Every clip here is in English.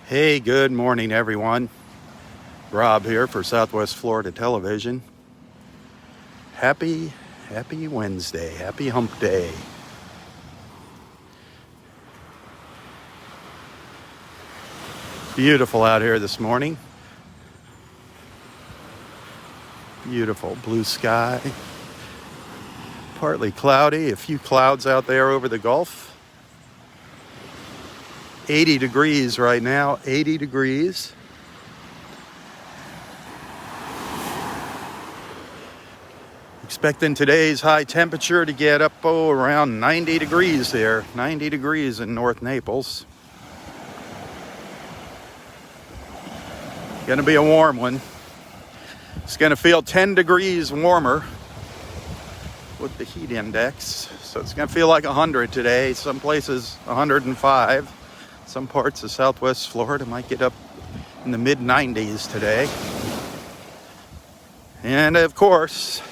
Hey, good morning, everyone. Rob here for Southwest Florida Television. Happy Wednesday. Happy hump day. Beautiful out here this morning. Beautiful blue sky. Partly cloudy, a few clouds out there over the Gulf. 80 degrees right now, 80 degrees. Expecting today's high temperature to get up around 90 degrees there. 90 degrees in North Naples. Gonna be a warm one. It's gonna feel 10 degrees warmer with the heat index. So it's gonna feel like 100 today. Some places 105. Some parts of Southwest Florida might get up in the mid 90s today. And of course,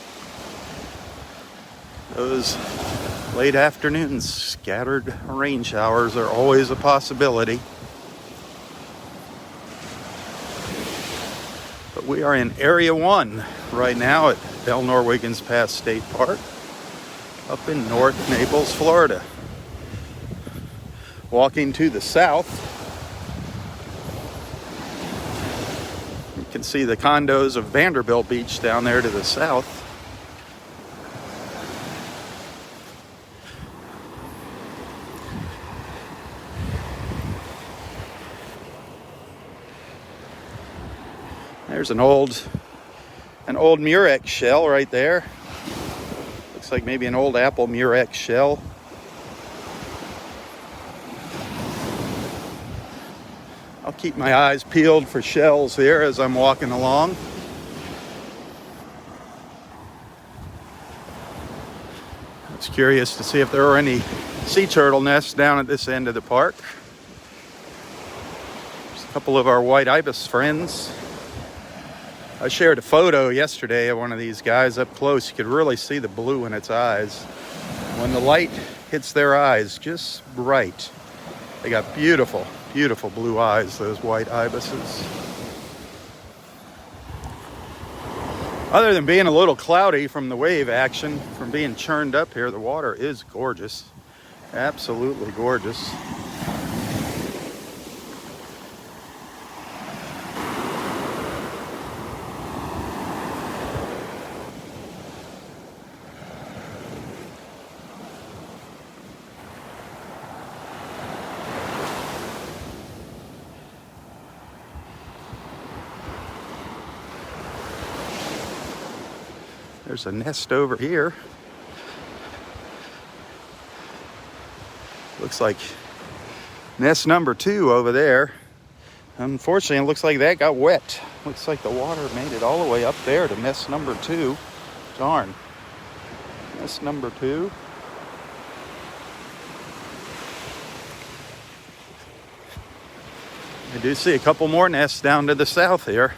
those late afternoons, scattered rain showers are always a possibility. But we are in Area 1 right now at Delnor-Wiggins Pass State Park up in North Naples, Florida. Walking to the south, you can see the condos of Vanderbilt Beach down there to the south. There's an old Murex shell right there. Looks like maybe an old apple Murex shell. I'll keep my eyes peeled for shells here as I'm walking along. I was curious to see if there were any sea turtle nests down at this end of the park. There's a couple of our white ibis friends. I shared a photo yesterday of one of these guys up close. You could really see the blue in its eyes. When the light hits their eyes just right, they got beautiful blue eyes, those white ibises. Other than being a little cloudy from the wave action, from being churned up here, the water is gorgeous. Absolutely gorgeous. There's a nest over here. Looks like nest number 2 over there. Unfortunately, it looks like that got wet. Looks like the water made it all the way up there to nest number 2. Darn. Nest number 2. I do see a couple more nests down to the south here.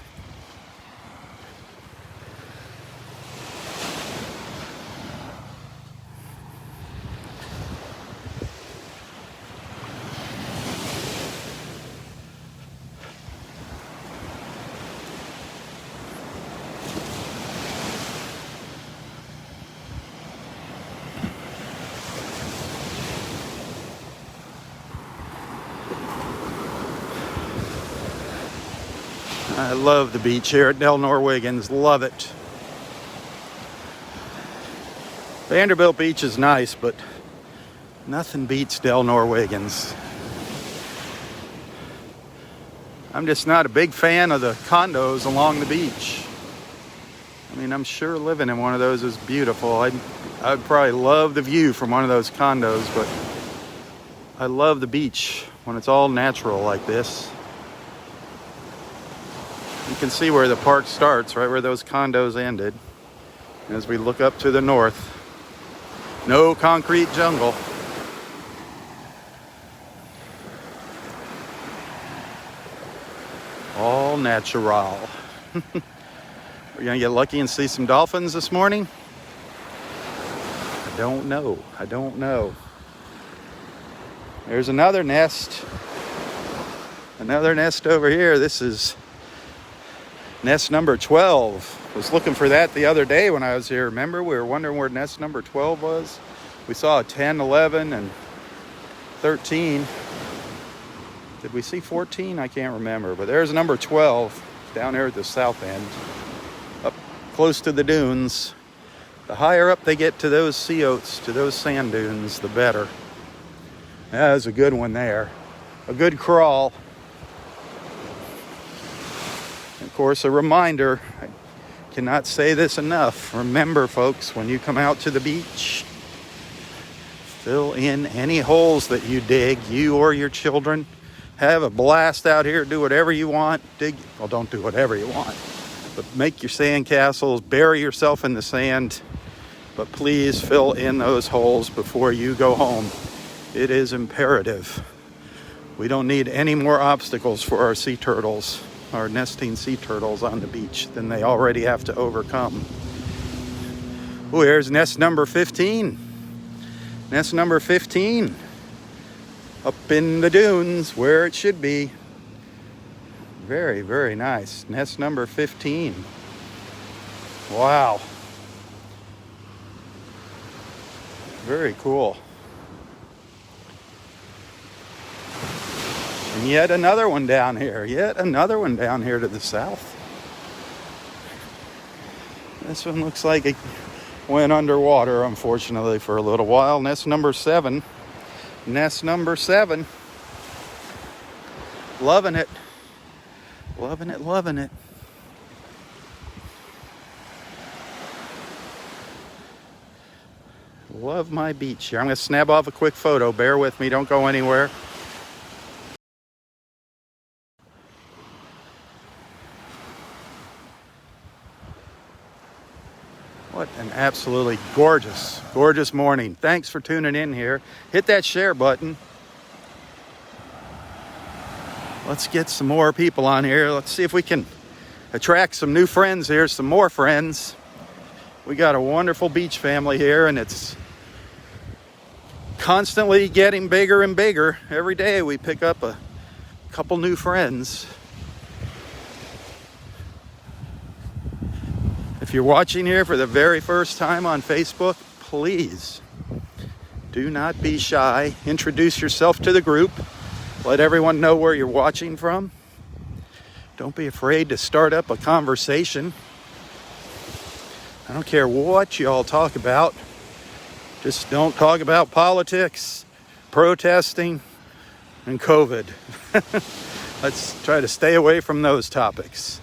I love the beach here at Delnor-Wiggins. Love it. Vanderbilt Beach is nice, but nothing beats Delnor-Wiggins. I'm just not a big fan of the condos along the beach. I mean, I'm sure living in one of those is beautiful. I'd probably love the view from one of those condos, but I love the beach when it's all natural like this. You can see where the park starts, right where those condos ended. And as we look up to the north, no concrete jungle. All natural. We're gonna get lucky and see some dolphins this morning? I don't know. There's another nest Another nest over here. This is nest number 12. I was looking for that the other day when I was here. Remember, we were wondering where nest number 12 was? We saw 10, 11, and 13. Did we see 14? I can't remember. But there's number 12 down there at the south end, up close to the dunes. The higher up they get to those sea oats, to those sand dunes, the better. That was a good one there. A good crawl. Of course, a reminder, I cannot say this enough. Remember, folks, when you come out to the beach, fill in any holes that you dig, you or your children. Have a blast out here. Do whatever you want. Well, don't do whatever you want. But make your sand castles. Bury yourself in the sand. But please fill in those holes before you go home. It is imperative. We don't need any more obstacles for our sea turtles, our nesting sea turtles on the beach than they already have to overcome. Oh, here's nest number 15. Nest number 15. Up in the dunes where it should be. Very, very nice. Nest number 15. Wow. Very cool. And yet another one down here. Yet another one down here to the south. This one looks like it went underwater, unfortunately, for a little while. Nest number 7. Nest number 7. Loving it. Loving it, loving it. Love my beach here. I'm going to snap off a quick photo. Bear with me. Don't go anywhere. What an absolutely gorgeous, gorgeous morning. Thanks for tuning in here. Hit that share button. Let's get some more people on here. Let's see if we can attract some new friends here, some more friends. We got a wonderful beach family here, and it's constantly getting bigger and bigger. Every day we pick up a couple new friends. If you're watching here for the very first time on Facebook, please do not be shy. Introduce yourself to the group. Let everyone know where you're watching from. Don't be afraid to start up a conversation. I don't care what you all talk about. Just don't talk about politics, protesting, and COVID. Let's try to stay away from those topics.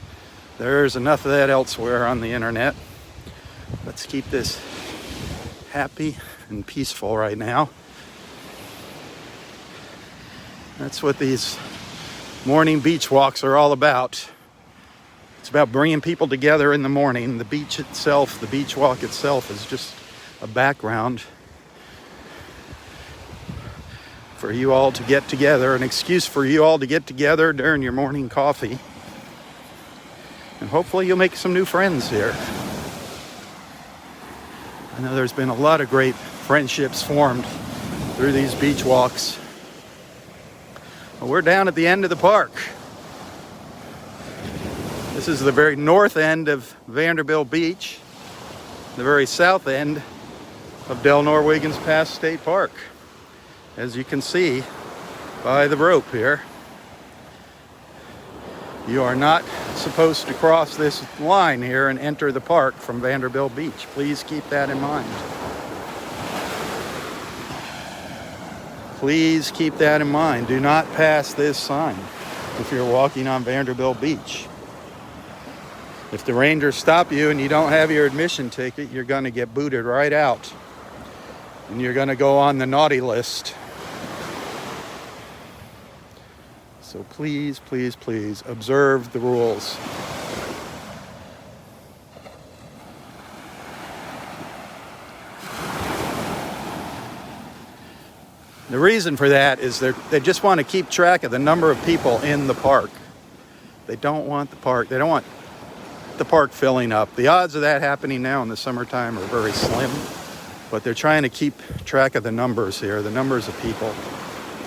There's enough of that elsewhere on the internet. Let's keep this happy and peaceful right now. That's what these morning beach walks are all about. It's about bringing people together in the morning. The beach itself, the beach walk itself is just a background for you all to get together, an excuse for you all to get together during your morning coffee. And hopefully you'll make some new friends here. I know there's been a lot of great friendships formed through these beach walks. Well, we're down at the end of the park. This is the very north end of Vanderbilt Beach, the very south end of Delnor-Wiggins Pass State Park. As you can see by the rope here. You are not supposed to cross this line here and enter the park from Vanderbilt Beach. Please keep that in mind. Please keep that in mind. Do not pass this sign if you're walking on Vanderbilt Beach. If the rangers stop you and you don't have your admission ticket, you're going to get booted right out. And you're going to go on the naughty list. So please, please, please observe the rules. The reason for that is they just want to keep track of the number of people in the park. They don't want the park filling up. The odds of that happening now in the summertime are very slim, but they're trying to keep track of the numbers here, the numbers of people.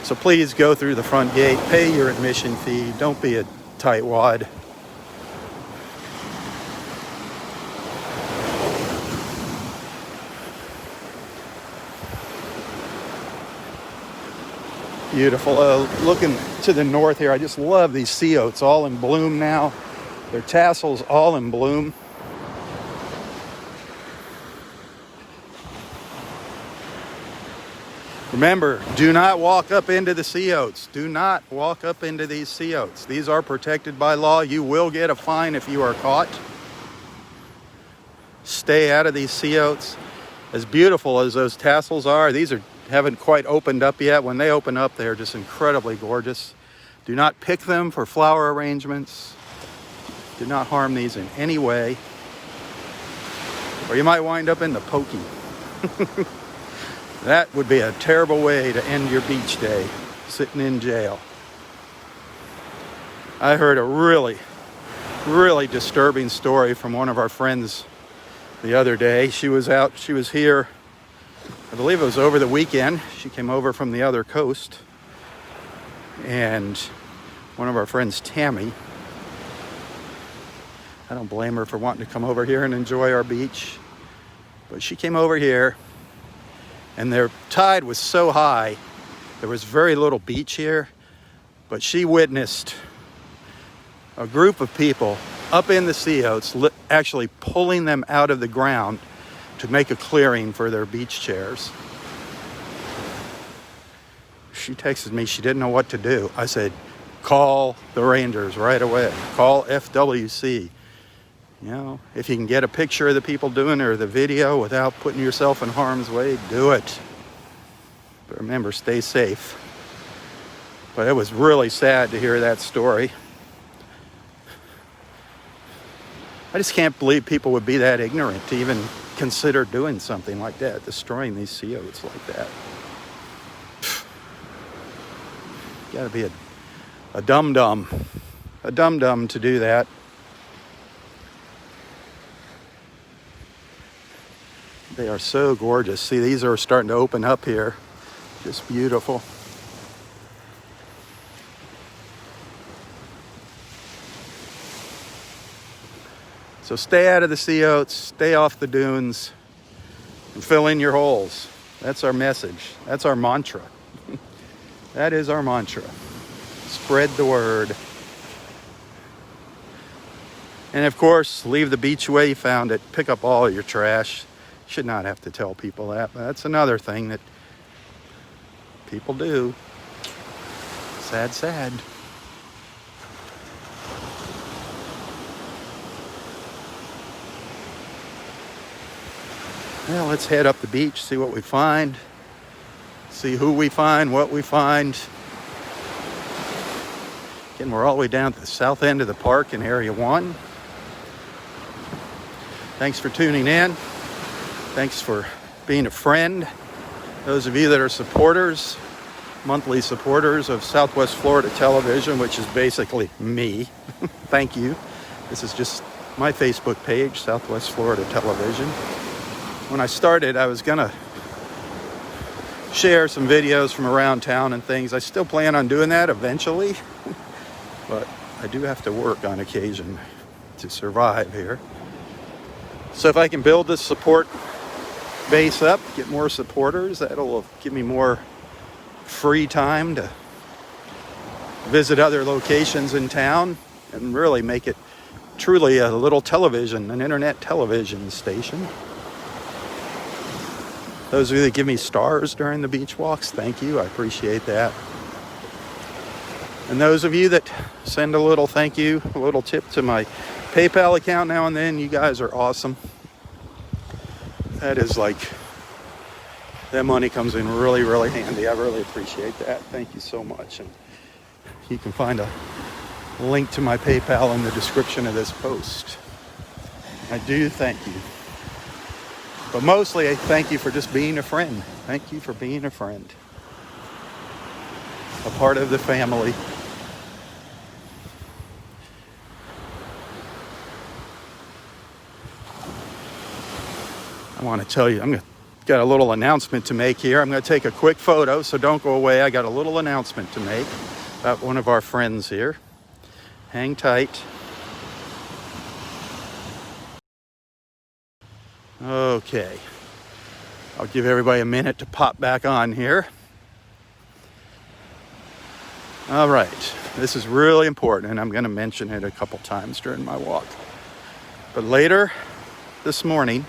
So please go through the front gate, pay your admission fee, don't be a tightwad. Beautiful. Looking to the north here, I just love these sea oats, all in bloom now. Their tassels all in bloom. Remember, do not walk up into the sea oats. Do not walk up into these sea oats. These are protected by law. You will get a fine if you are caught. Stay out of these sea oats. As beautiful as those tassels are, these haven't quite opened up yet. When they open up, they're just incredibly gorgeous. Do not pick them for flower arrangements. Do not harm these in any way, or you might wind up in the pokey. That would be a terrible way to end your beach day, sitting in jail. I heard a really, really disturbing story from one of our friends the other day. She was here, I believe it was over the weekend. She came over from the other coast, and one of our friends, Tammy, I don't blame her for wanting to come over here and enjoy our beach, but she came over here and their tide was so high, there was very little beach here, but she witnessed a group of people up in the sea oats actually pulling them out of the ground to make a clearing for their beach chairs. She texted me, she didn't know what to do. I said, call the Rangers right away. Call FWC. You know, if you can get a picture of the people doing it or the video without putting yourself in harm's way, do it. But remember, stay safe. But it was really sad to hear that story. I just can't believe people would be that ignorant to even consider doing something like that, destroying these sea oats like that. You gotta be a dum-dum to do that. They are so gorgeous. See, these are starting to open up here. Just beautiful. So stay out of the sea oats, stay off the dunes, and fill in your holes. That's our message. That's our mantra. That is our mantra. Spread the word. And of course, leave the beach the way you found it. Pick up all your trash. Should not have to tell people that, but that's another thing that people do. Sad, sad. Well, let's head up the beach, see what we find, see who we find, what we find. Again, we're all the way down to the south end of the park in Area 1. Thanks for tuning in. Thanks for being a friend. Those of you that are supporters, monthly supporters of Southwest Florida Television, which is basically me, thank you. This is just my Facebook page, Southwest Florida Television. When I started, I was gonna share some videos from around town and things. I still plan on doing that eventually, but I do have to work on occasion to survive here. So if I can build this support base up, get more supporters, that'll give me more free time to visit other locations in town and really make it truly a little television, an internet television station. Those of you that give me stars during the beach walks, thank you. I appreciate that. And those of you that send a little thank you, a little tip to my PayPal account now and then, you guys are awesome. That is like, that money comes in really, really handy. I really appreciate that. Thank you so much. And you can find a link to my PayPal in the description of this post. I do thank you. But mostly, I thank you for just being a friend. Thank you for being a friend. A part of the family. I want to tell you, I'm going to Got a little announcement to make here. I'm going to take a quick photo, so don't go away. I got a little announcement to make about one of our friends here. Hang tight. Okay. I'll give everybody a minute to pop back on here. All right. This is really important, and I'm going to mention it a couple times during my walk. But later this morning,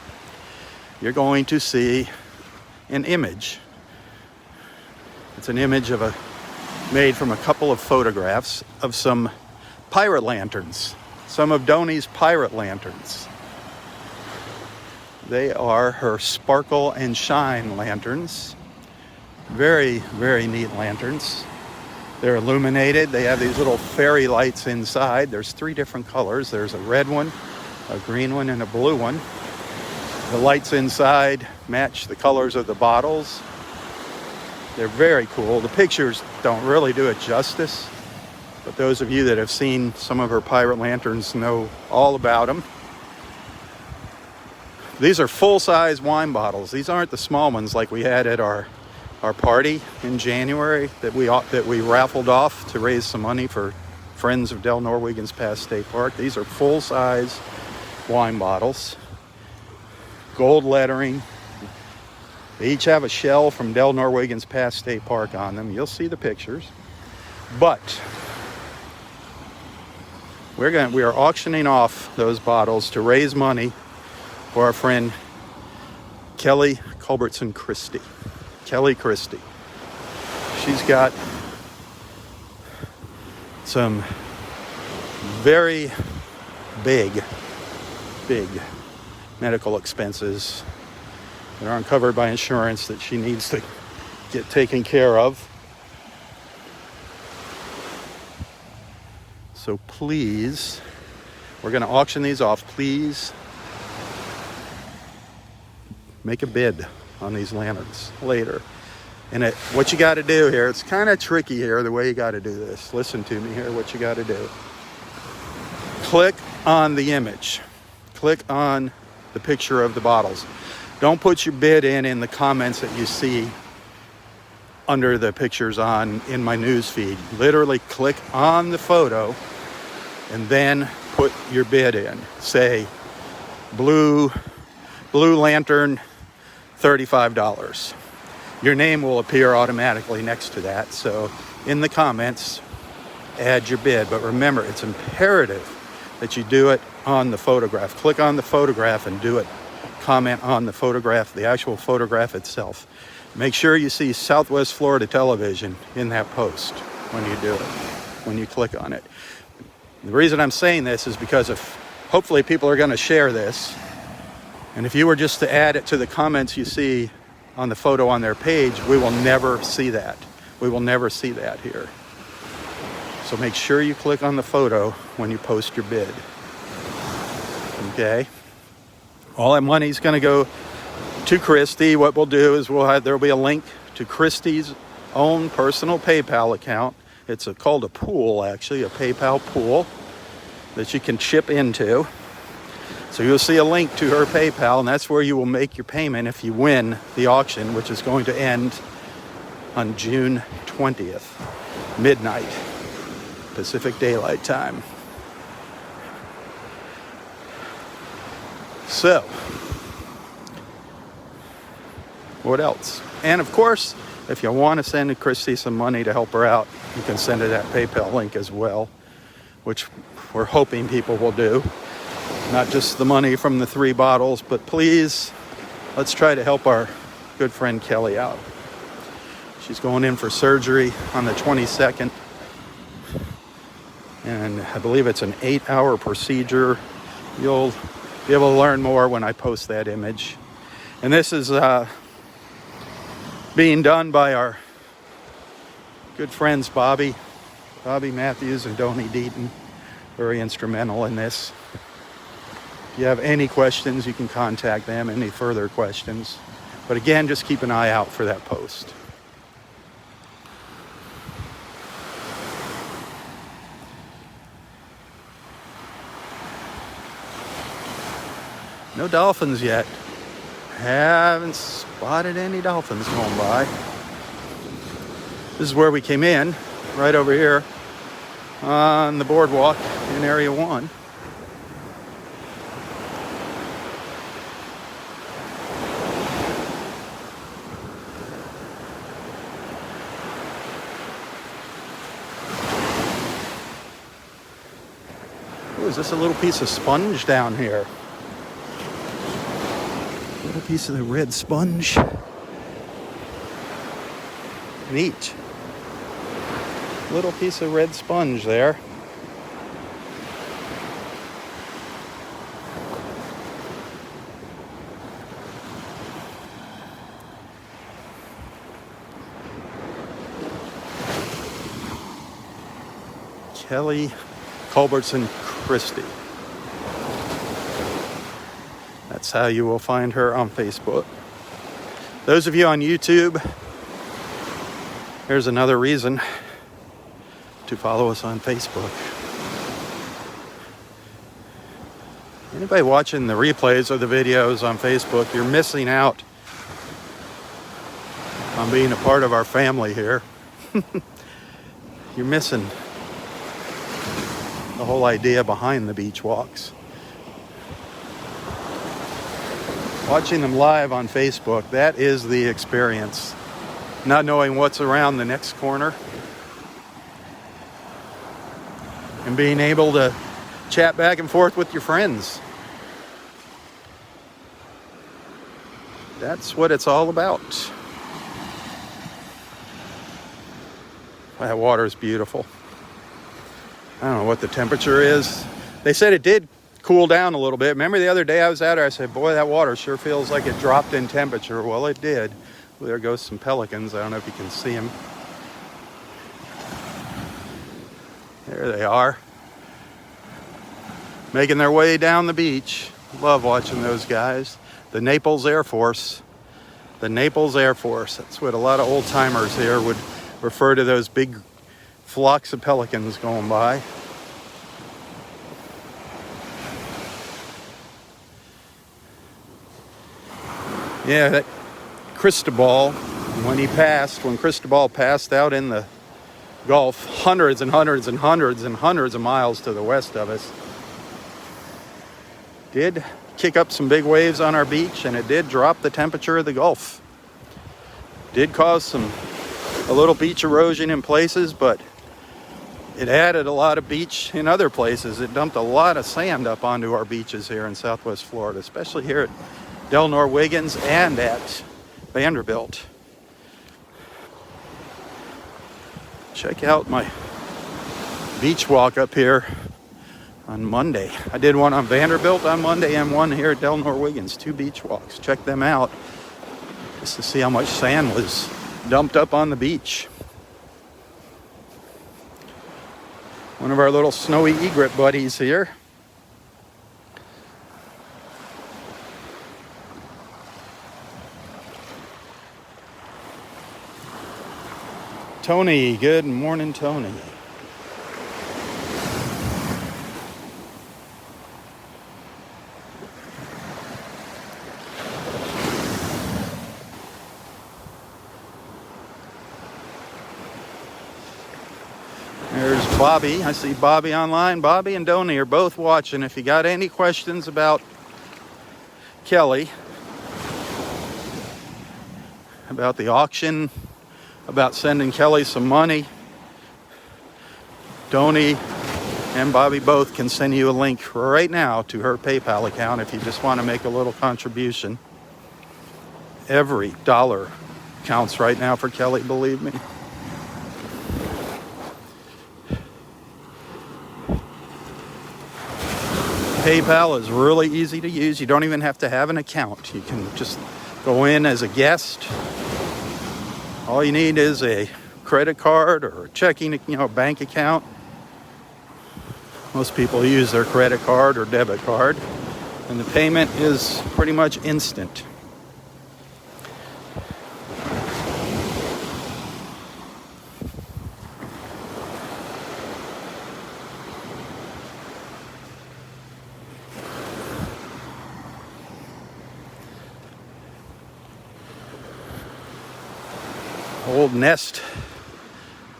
you're going to see an image. It's an image made from a couple of photographs of some pirate lanterns, some of Doni's pirate lanterns. They are her Sparkle and Shine lanterns. Very, very neat lanterns. They're illuminated. They have these little fairy lights inside. There's 3 different colors. There's a red one, a green one, and a blue one. The lights inside match the colors of the bottles. They're very cool. The pictures don't really do it justice, but those of you that have seen some of her pirate lanterns know all about them. These are full-size wine bottles. These aren't the small ones like we had at our party in January that we raffled off to raise some money for Friends of Delnor-Wiggins Pass State Park. These are full-size wine bottles. Gold lettering. They each have a shell from Delnor-Wiggins Pass State Park on them. You'll see the pictures. But we are auctioning off those bottles to raise money for our friend Kelly Culbertson Christie. Kelly Christie. She's got some very big medical expenses that aren't covered by insurance that she needs to get taken care of. So please, we're going to auction these off. Please make a bid on these lanterns later. And what you got to do here, it's kind of tricky here, the way you got to do this. Listen to me here, what you got to do. Click on the image. Click on the picture of the bottles. Don't put your bid in the comments that you see under the pictures in my news feed. Literally click on the photo and then put your bid in. Say blue lantern, $35. Your name will appear automatically next to that. So in the comments, add your bid. But remember, it's imperative that you do it on the photograph. Click on the photograph and do it. Comment on the photograph, the actual photograph itself. Make sure you see Southwest Florida Television in that post when you do it, when you click on it. The reason I'm saying this is because hopefully people are going to share this. And if you were just to add it to the comments you see on the photo on their page, we will never see that. We will never see that here. So make sure you click on the photo when you post your bid. Okay? All that money is going to go to Christy. What we'll do is there'll be a link to Christy's own personal PayPal account. It's called a pool, actually, a PayPal pool that you can chip into. So you'll see a link to her PayPal, and that's where you will make your payment if you win the auction, which is going to end on June 20th, midnight, Pacific Daylight Time. So, what else? And of course, if you want to send Christy some money to help her out, you can send her that PayPal link as well, which we're hoping people will do. Not just the money from the 3 bottles, but please, let's try to help our good friend Kelly out. She's going in for surgery on the 22nd. And I believe it's an 8-hour procedure. You'll be able to learn more when I post that image. And this is being done by our good friends Bobby Matthews and Donnie Deaton. Very instrumental in this. If you have any questions, you can contact them, any further questions. But again, just keep an eye out for that post. No dolphins yet. Haven't spotted any dolphins going by. This is where we came in, right over here on the boardwalk in Area 1. Ooh, is this a little piece of sponge down here? A little piece of the red sponge. Neat. Little piece of red sponge there. Kelly Culbertson Christie. That's how you will find her on Facebook. Those of you on YouTube, here's another reason to follow us on Facebook. Anybody watching the replays of the videos on Facebook, you're missing out on being a part of our family here. You're missing the whole idea behind the beach walks. Watching them live on Facebook, that is the experience. Not knowing what's around the next corner. And being able to chat back and forth with your friends. That's what it's all about. That water is beautiful. I don't know what the temperature is. They said it did cool down a little bit. Remember the other day I was out there, I said, boy, that water sure feels like it dropped in temperature. Well, it did. Well, there goes some pelicans. I don't know if you can see them. There they are. Making their way down the beach. Love watching those guys. The Naples Air Force. The Naples Air Force. That's what a lot of old timers here would refer to those big flocks of pelicans going by. Yeah, that Cristobal, when Cristobal passed out in the Gulf, hundreds and hundreds and hundreds and hundreds of miles to the west of us, did kick up some big waves on our beach, and it did drop the temperature of the Gulf. Did cause a little beach erosion in places, but it added a lot of beach in other places. It dumped a lot of sand up onto our beaches here in Southwest Florida, especially here at Delnor-Wiggins and at Vanderbilt. Check out my beach walk up here on Monday. I did one on Vanderbilt on Monday and one here at Delnor-Wiggins. 2 beach walks. Check them out just to see how much sand was dumped up on the beach. One of our little snowy egret buddies here. Tony, good morning, Tony. There's Bobby. I see Bobby online. Bobby and Donnie are both watching. If you got any questions about Kelly, about the auction, about sending Kelly some money, Donnie and Bobby both can send you a link right now to her PayPal account if you just want to make a little contribution. Every dollar counts right now for Kelly, believe me. PayPal is really easy to use. You don't even have to have an account. You can just go in as a guest. All you need is a credit card or a checking, bank account. Most people use their credit card or debit card, and the payment is pretty much instant. Old nest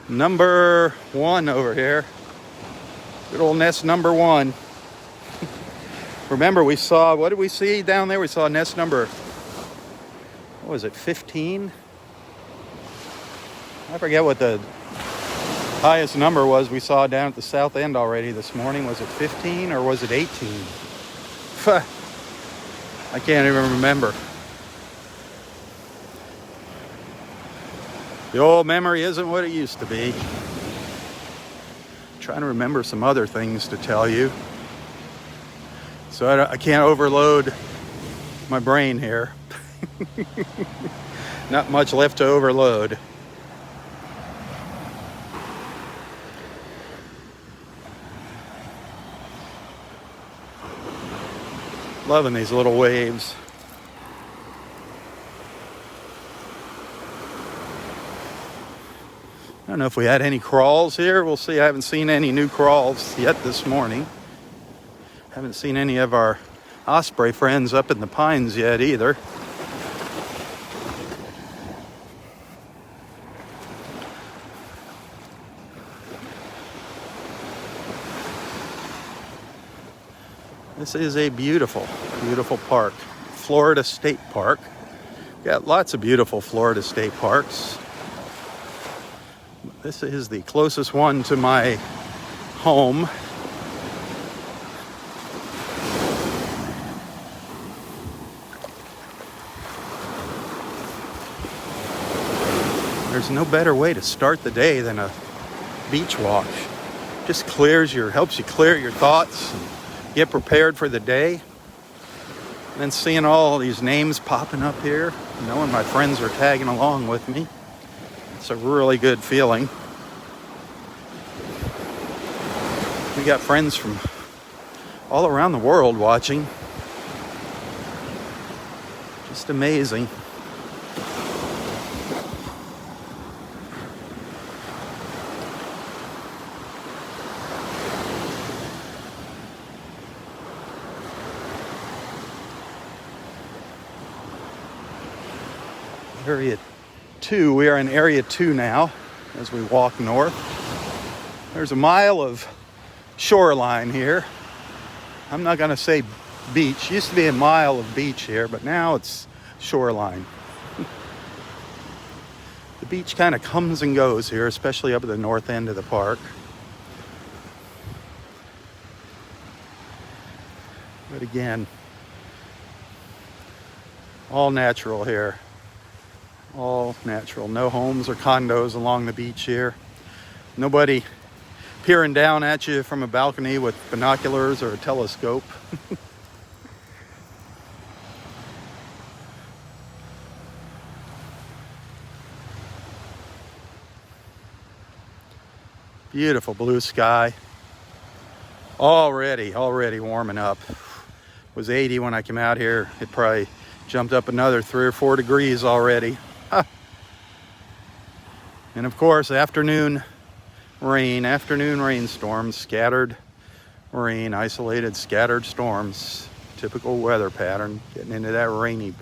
number 1 over here. Good old nest number 1. Remember, we saw, what did we see down there? We saw nest number, what was it, 15? I forget what the highest number was we saw down at the south end already this morning. Was it 15 or was it 18? I can't even remember. The old memory isn't what it used to be. I'm trying to remember some other things to tell you. So I can't overload my brain here. Not much left to overload. Loving these little waves. I don't know if we had any crawls here. We'll see. I haven't seen any new crawls yet this morning. Haven't seen any of our osprey friends up in the pines yet either. This is a beautiful, beautiful park. Florida State Park. Got lots of beautiful Florida state parks. This is the closest one to my home. There's no better way to start the day than a beach walk. Just helps you clear your thoughts and get prepared for the day. And then seeing all these names popping up here, knowing my friends are tagging along with me. It's a really good feeling. We got friends from all around the world watching. Just amazing. Area 2. We are in Area 2 now as we walk north. There's a mile of shoreline here. I'm not going to say beach. Used to be a mile of beach here, but now it's shoreline. The beach kind of comes and goes here, especially up at the north end of the park. But again, all natural here. All natural. No homes or condos along the beach here. Nobody peering down at you from a balcony with binoculars or a telescope. Beautiful blue sky. Already warming up. It was 80 when I came out here. It probably jumped up another 3 or 4 degrees already. And of course, afternoon rainstorms, scattered rain, isolated scattered storms. Typical weather pattern, getting into that rainy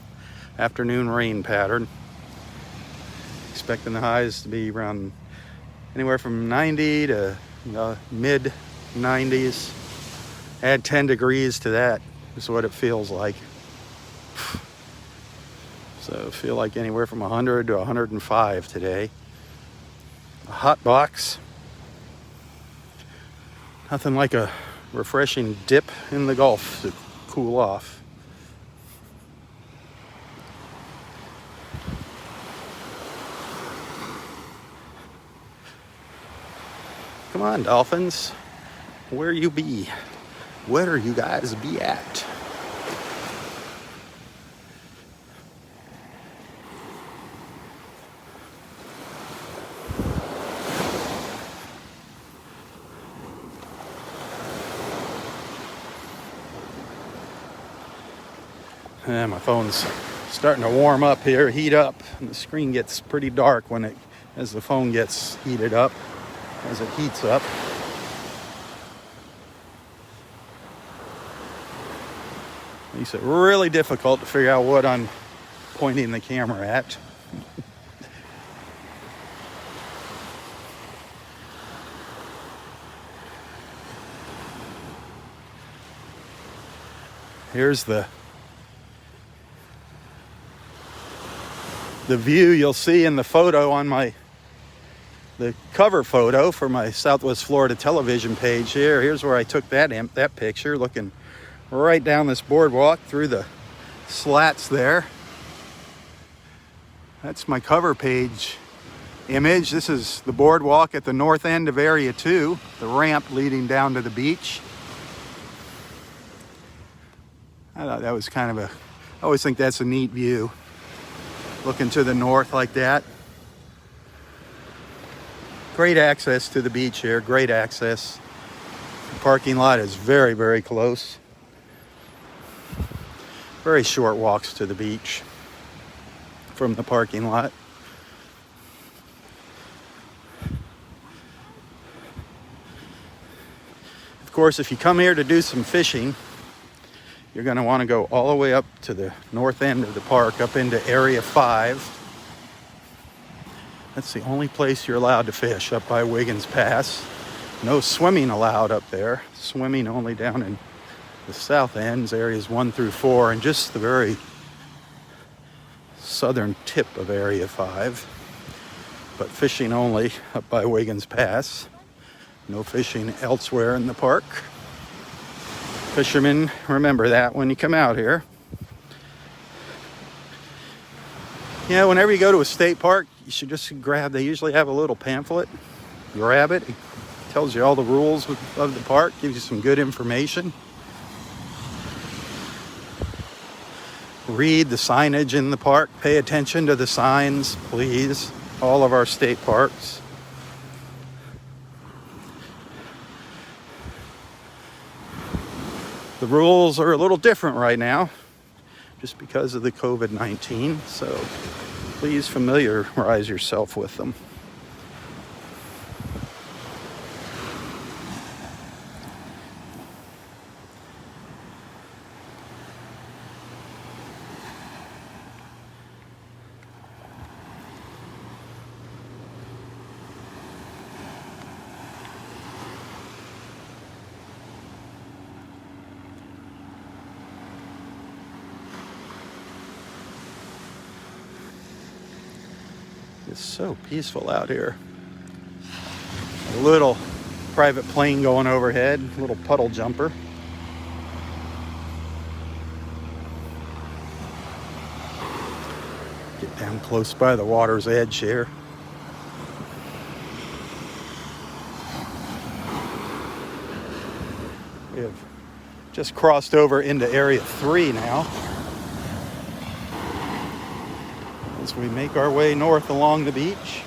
afternoon rain pattern. Expecting the highs to be around anywhere from 90 to mid 90s. Add 10 degrees to that is what it feels like. So feel like anywhere from 100 to 105 today. A hot box. Nothing like a refreshing dip in the Gulf to cool off. Come on, dolphins. Where you be? Where you guys be at? Yeah, my phone's starting to warm up here, heat up, and the screen gets pretty dark as the phone gets heated up, as it heats up. Makes it really difficult to figure out what I'm pointing the camera at. Here's the view you'll see in the photo on the cover photo for my Southwest Florida television page here. Here's where I took that picture, looking right down this boardwalk through the slats there. That's my cover page image. This is the boardwalk at the north end of Area 2, the ramp leading down to the beach. I thought that was kind of I always think that's a neat view, looking to the north like that. Great access to the beach here, great access. The parking lot is very, very close. Very short walks to the beach from the parking lot. Of course, if you come here to do some fishing, you're going to want to go all the way up to the north end of the park, up into Area 5. That's the only place you're allowed to fish, up by Wiggins Pass. No swimming allowed up there. Swimming only down in the south ends, areas 1 through 4, and just the very southern tip of Area 5. But fishing only up by Wiggins Pass. No fishing elsewhere in the park. Fishermen, remember that when you come out here. Yeah, whenever you go to a state park, you should just they usually have a little pamphlet. Grab it. It tells you all the rules of the park, gives you some good information. Read the signage in the park. Pay attention to the signs, please. All of our state parks. The rules are a little different right now, just because of the COVID-19, so please familiarize yourself with them. It's so peaceful out here. A little private plane going overhead, a little puddle jumper. Get down close by the water's edge here. We have just crossed over into Area 3 now, as we make our way north along the beach.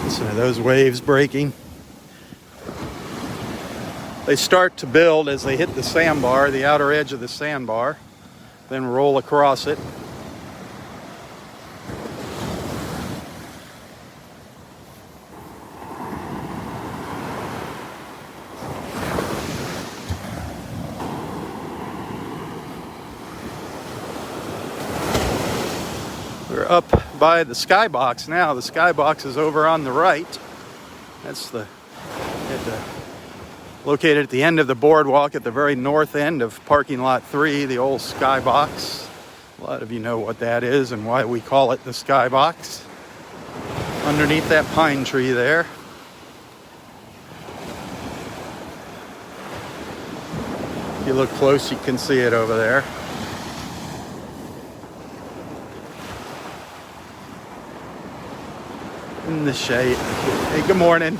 Listen to those waves breaking. They start to build as they hit the sandbar, the outer edge of the sandbar, then roll across it. We're up by the skybox now. The skybox is over on the right. That's located at the end of the boardwalk at the very north end of parking lot 3, the old skybox. A lot of you know what that is and why we call it the skybox. Underneath that pine tree there. If you look close, you can see it over there. In the shade. Hey, good morning.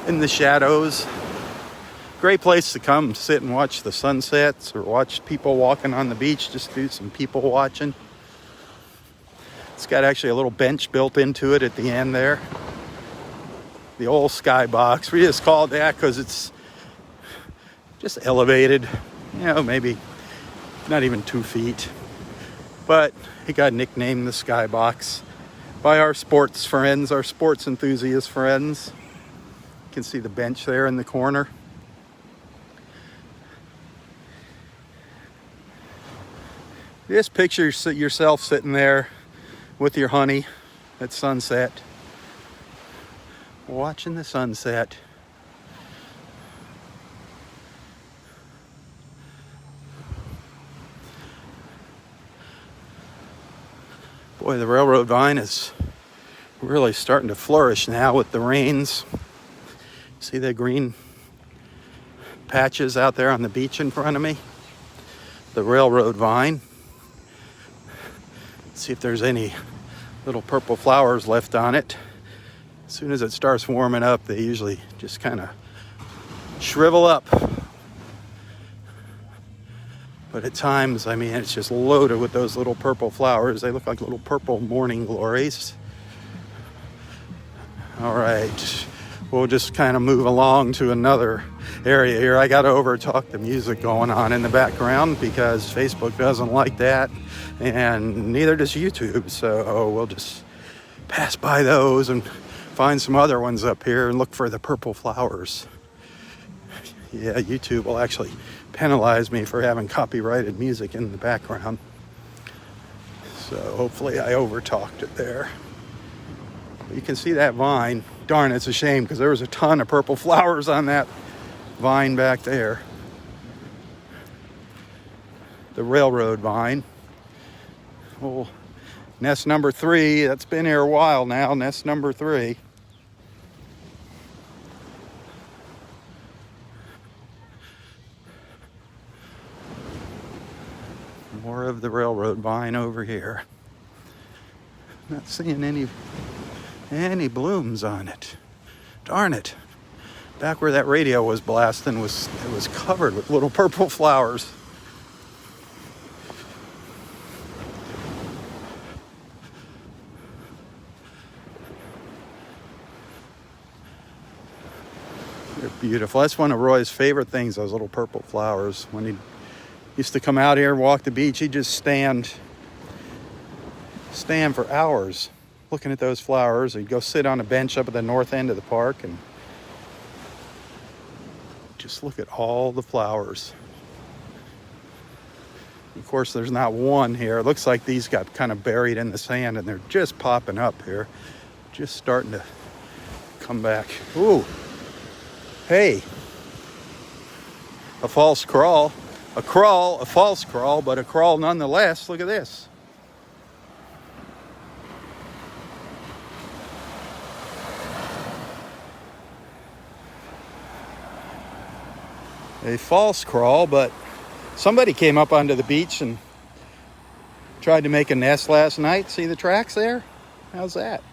In the shadows. Great place to come sit and watch the sunsets or watch people walking on the beach. Just do some people watching. It's got actually a little bench built into it at the end there. The old skybox. We just call it that because it's just elevated. You know, maybe not even 2 feet. But it got nicknamed the skybox by our sports friends, our sports enthusiast friends. You can see the bench there in the corner. Just picture yourself sitting there with your honey at sunset, watching the sunset. Boy, the railroad vine is really starting to flourish now with the rains. See the green patches out there on the beach in front of me? The railroad vine. See if there's any little purple flowers left on it. As soon as it starts warming up, they usually just kind of shrivel up. But at times, I mean, it's just loaded with those little purple flowers. They look like little purple morning glories. All right, we'll just kind of move along to another area here. I got to overtalk the music going on in the background because Facebook doesn't like that, and neither does YouTube. So we'll just pass by those and find some other ones up here and look for the purple flowers. Yeah, YouTube will actually penalize me for having copyrighted music in the background. So hopefully I overtalked it there. You can see that vine. Darn, it's a shame because there was a ton of purple flowers on that vine back there. The railroad vine. Oh, nest number 3. That's been here a while now. Nest number 3. More of the railroad vine over here. Not seeing any blooms on it. Darn it. Back where that radio was blasting, it was covered with little purple flowers. They're beautiful. That's one of Roy's favorite things, those little purple flowers. When he used to come out here and walk the beach, he'd just stand for hours looking at those flowers. He'd go sit on a bench up at the north end of the park and just look at all the flowers. Of course, there's not one here. It looks like these got kind of buried in the sand and they're just popping up here. Just starting to come back. Ooh. Hey. A false crawl. A false crawl, but a crawl nonetheless. Look at this. A false crawl, but somebody came up onto the beach and tried to make a nest last night. See the tracks there? How's that?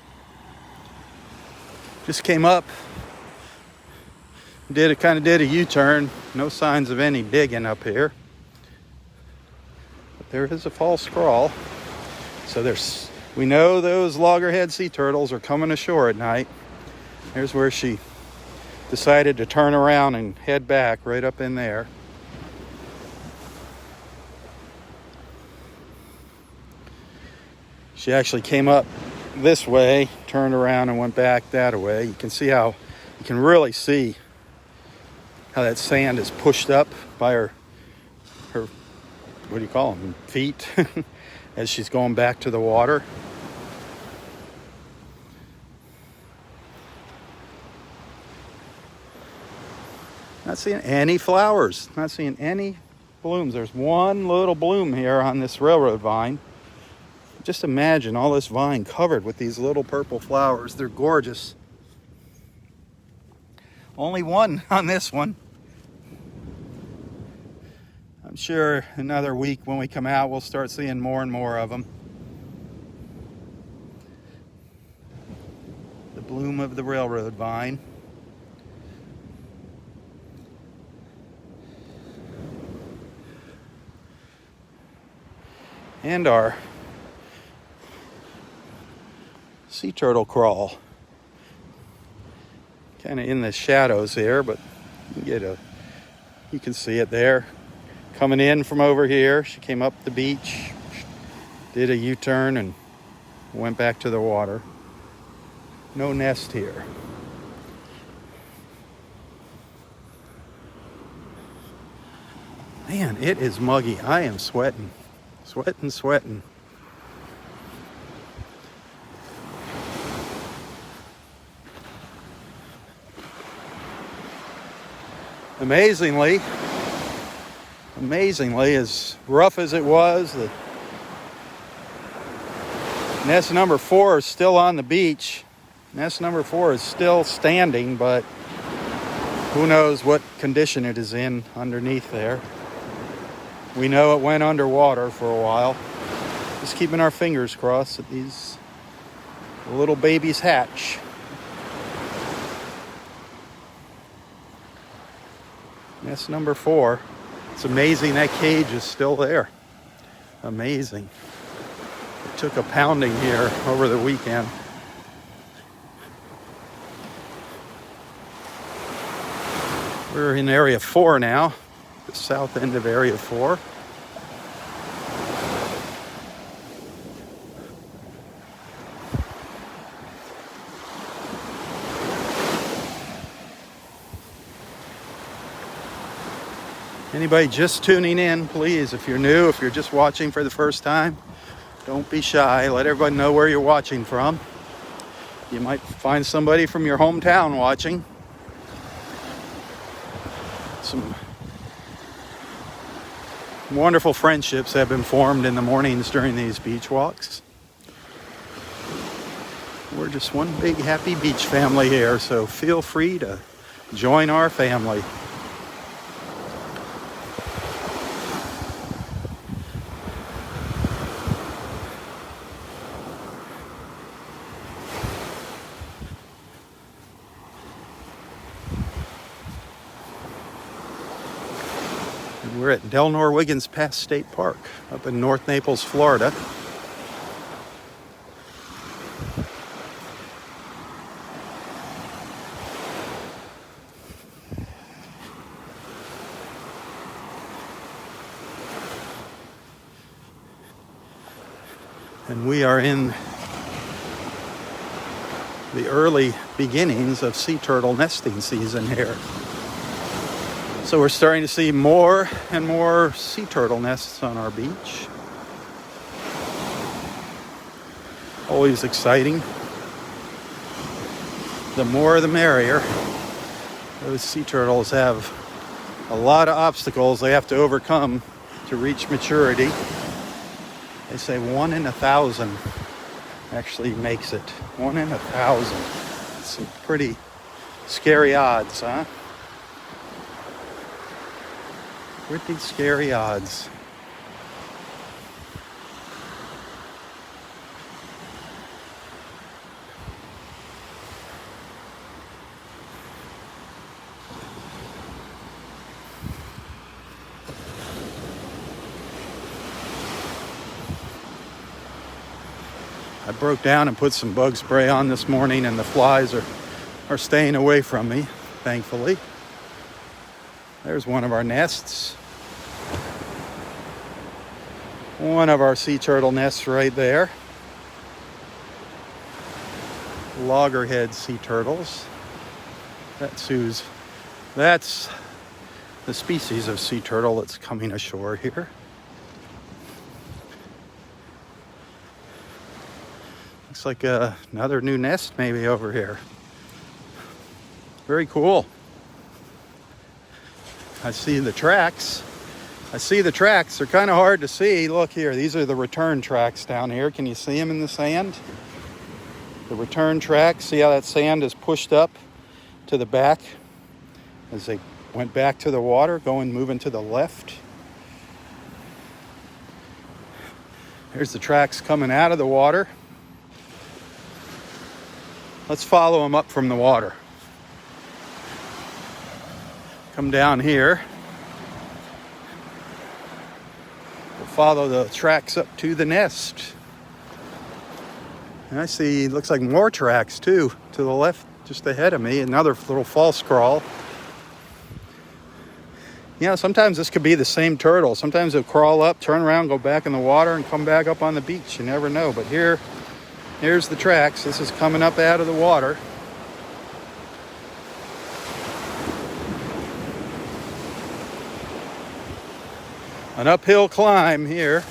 Just came up, kind of did a U-turn. No signs of any digging up here. But there is a false crawl. So we know those loggerhead sea turtles are coming ashore at night. There's where she decided to turn around and head back right up in there. She actually came up this way, turned around and went back that way. You can really see how that sand is pushed up by her what do you call them, feet as she's going back to the water. Not seeing any flowers, not seeing any blooms. There's one little bloom here on this railroad vine. Just imagine all this vine covered with these little purple flowers. They're gorgeous. Only one on this one. I'm sure another week when we come out, we'll start seeing more and more of them. The bloom of the railroad vine. And our sea turtle crawl. Kind of in the shadows here, but you can see it there. Coming in from over here. She came up the beach, did a U-turn, and went back to the water. No nest here. Man, it is muggy. I am sweating. Sweating. Amazingly, as rough as it was, the nest number 4 is still on the beach. Nest number 4 is still standing, but who knows what condition it is in underneath there. We know it went underwater for a while. Just keeping our fingers crossed that these little babies hatch. Nest number 4. It's amazing that cage is still there. Amazing. It took a pounding here over the weekend. We're in area 4 now, the south end of area 4. Anybody just tuning in, please, if you're new, if you're just watching for the first time, don't be shy. Let everybody know where you're watching from. You might find somebody from your hometown watching. Some wonderful friendships have been formed in the mornings during these beach walks. We're just one big happy beach family here, so feel free to join our family. We're at Delnor-Wiggins Pass State Park up in North Naples, Florida. And we are in the early beginnings of sea turtle nesting season here. So we're starting to see more and more sea turtle nests on our beach. Always exciting. The more the merrier. Those sea turtles have a lot of obstacles they have to overcome to reach maturity. They say 1 in 1,000 actually makes it. 1 in 1,000. It's some pretty scary odds, huh? Pretty scary odds. I broke down and put some bug spray on this morning, and the flies are staying away from me, thankfully. There's one of our nests. One of our sea turtle nests right there. Loggerhead sea turtles. That's the species of sea turtle that's coming ashore here. Looks like another new nest maybe over here. Very cool. I see the tracks. They're kind of hard to see. Look here. These are the return tracks down here. Can you see them in the sand? The return tracks. See how that sand is pushed up to the back as they went back to the water, moving to the left. Here's the tracks coming out of the water. Let's follow them up from the water. Come down here. We'll follow the tracks up to the nest. And I see, looks like more tracks too, to the left, just ahead of me. Another little false crawl. You know, sometimes this could be the same turtle. Sometimes it'll crawl up, turn around, go back in the water, and come back up on the beach. You never know. But here's the tracks. This is coming up out of the water. An uphill climb here.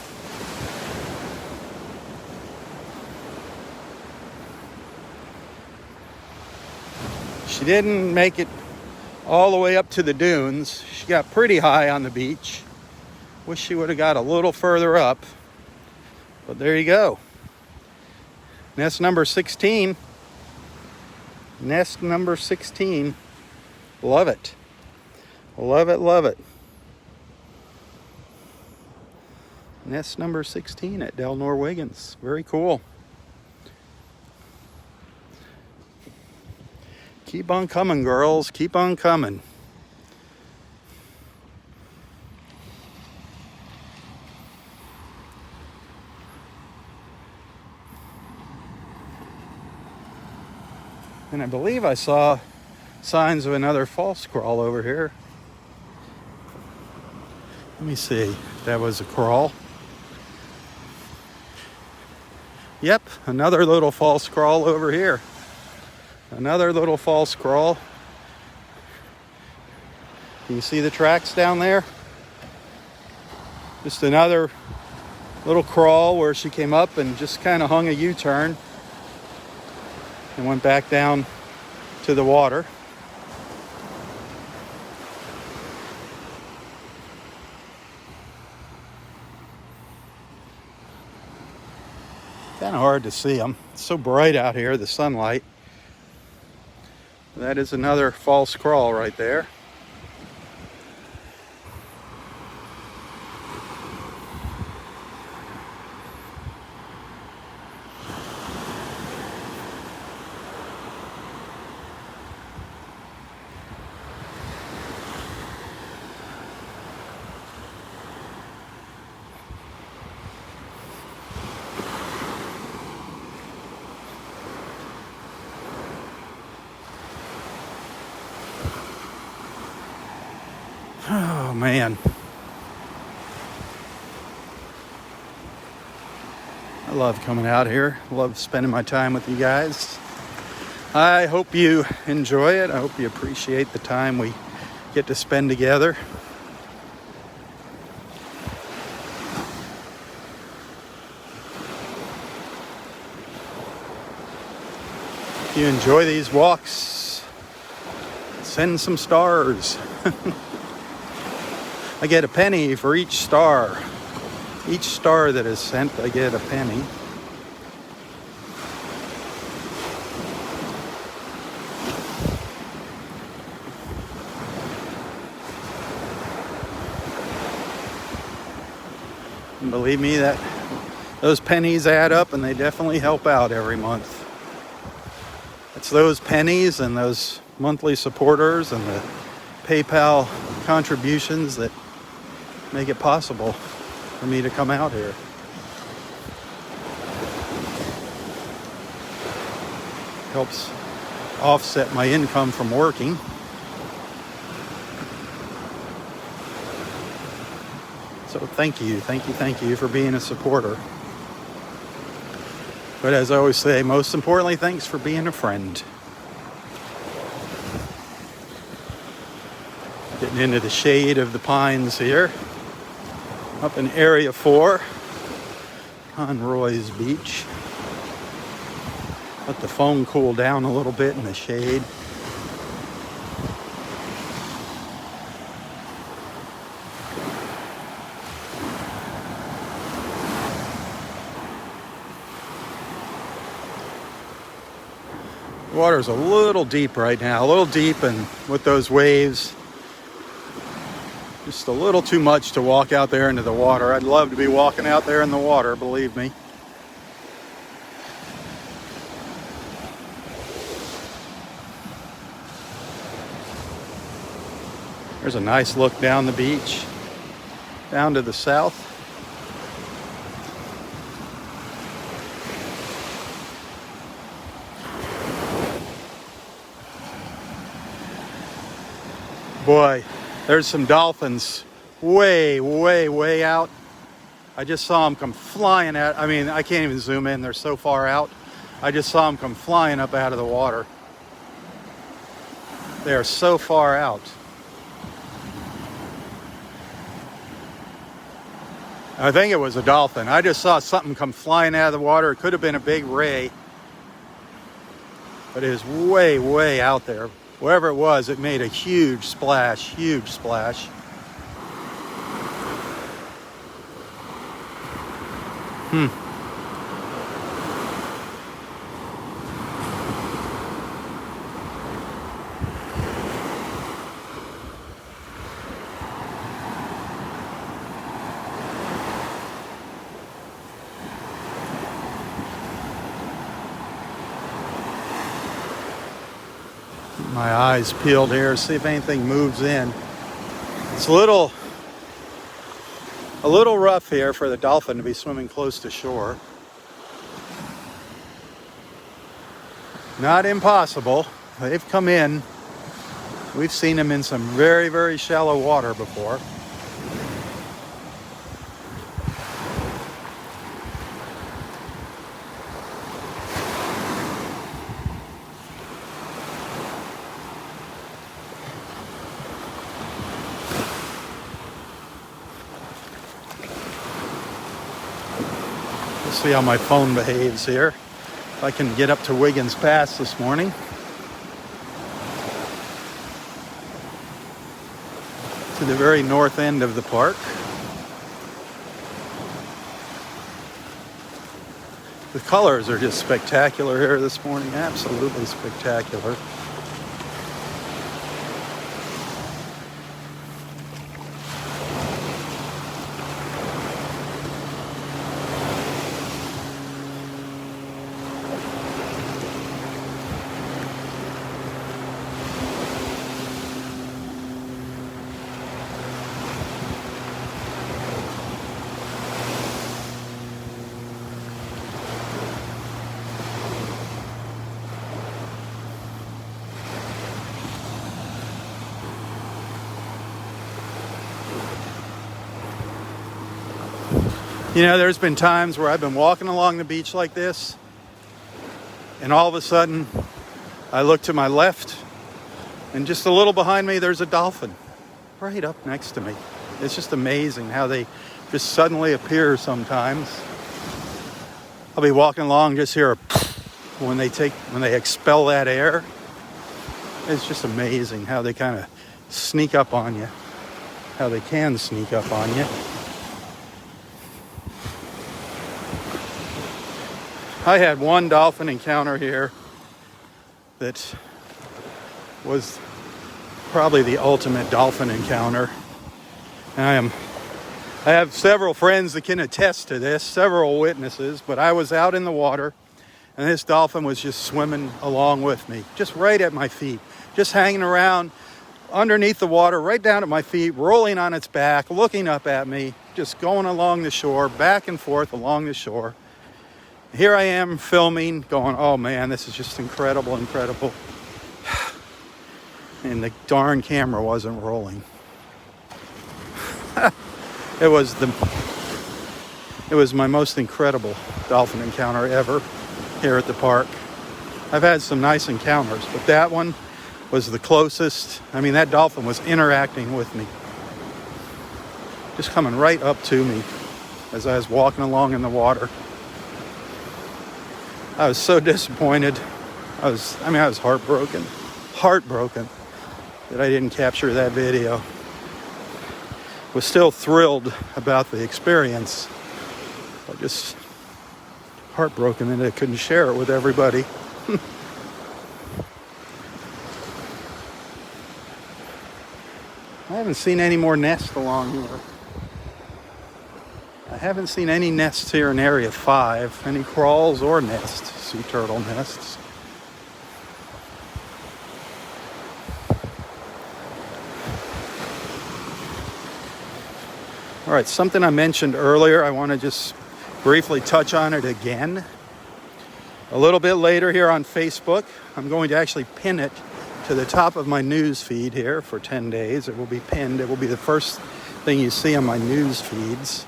She didn't make it all the way up to the dunes. She got pretty high on the beach. Wish she would have got a little further up. But there you go. Nest number 16. Nest number 16. Love it. Love it, love it. Nest number 16 at Delnor-Wiggins. Very cool. Keep on coming, girls. Keep on coming. And I believe I saw signs of another false crawl over here. Let me see. That was a crawl. Yep, another little false crawl over here. Another little false crawl. Can you see the tracks down there? Just another little crawl where she came up and just kind of hung a U-turn and went back down to the water. Kind of hard to see them. It's so bright out here, the sunlight. That is another false crawl right there. Oh man. I love coming out here. I love spending my time with you guys. I hope you enjoy it. I hope you appreciate the time we get to spend together. If you enjoy these walks, send some stars. I get a penny for each star. Each star that is sent, I get a penny. And believe me, that those pennies add up and they definitely help out every month. It's those pennies and those monthly supporters and the PayPal contributions that make it possible for me to come out here. Helps offset my income from working. So thank you for being a supporter. But as I always say, most importantly, thanks for being a friend. Getting into the shade of the pines here. Up in Area 4 on Roy's Beach. Let the phone cool down a little bit in the shade. The water's a little deep right now, a little deep, and with those waves, just a little too much to walk out there into the water. I'd love to be walking out there in the water, believe me. There's a nice look down the beach, down to the south. Boy, there's some dolphins way, way, way out. I just saw them come flying out. I mean, I can't even zoom in. They're so far out. I just saw them come flying up out of the water. They are so far out. I think it was a dolphin. I just saw something come flying out of the water. It could have been a big ray, but it was way, way out there. Wherever it was, it made a huge splash, huge splash. My eyes peeled here, see if anything moves in. It's a little rough here for the dolphin to be swimming close to shore. Not impossible. They've come in. We've seen them in some very, very shallow water before. See how my phone behaves here. If I can get up to Wiggins Pass this morning. To the very north end of the park. The colors are just spectacular here this morning. Absolutely spectacular. You know, there's been times where I've been walking along the beach like this, and all of a sudden, I look to my left, and just a little behind me, there's a dolphin right up next to me. It's just amazing how they just suddenly appear sometimes. I'll be walking along, just hear a when they expel that air. It's just amazing how they kind of sneak up on you, how they can sneak up on you. I had one dolphin encounter here that was probably the ultimate dolphin encounter. And I have several friends that can attest to this, several witnesses, but I was out in the water and this dolphin was just swimming along with me, just right at my feet, just hanging around underneath the water, right down at my feet, rolling on its back, looking up at me, just going along the shore, back and forth along the shore. Here I am filming, going, oh man, this is just incredible, incredible. And the darn camera wasn't rolling. It was my most incredible dolphin encounter ever here at the park. I've had some nice encounters, but that one was the closest. I mean, that dolphin was interacting with me. Just coming right up to me as I was walking along in the water. I was so disappointed. I was heartbroken that I didn't capture that video. Was still thrilled about the experience, but just heartbroken that I couldn't share it with everybody. I haven't seen any more nests along here. I haven't seen any nests here in Area 5, any crawls or nests, sea turtle nests. All right, something I mentioned earlier, I want to just briefly touch on it again. A little bit later here on Facebook, I'm going to actually pin it to to the top of my news feed here for 10 days. It will be pinned. It will be the first thing you see on my news feeds.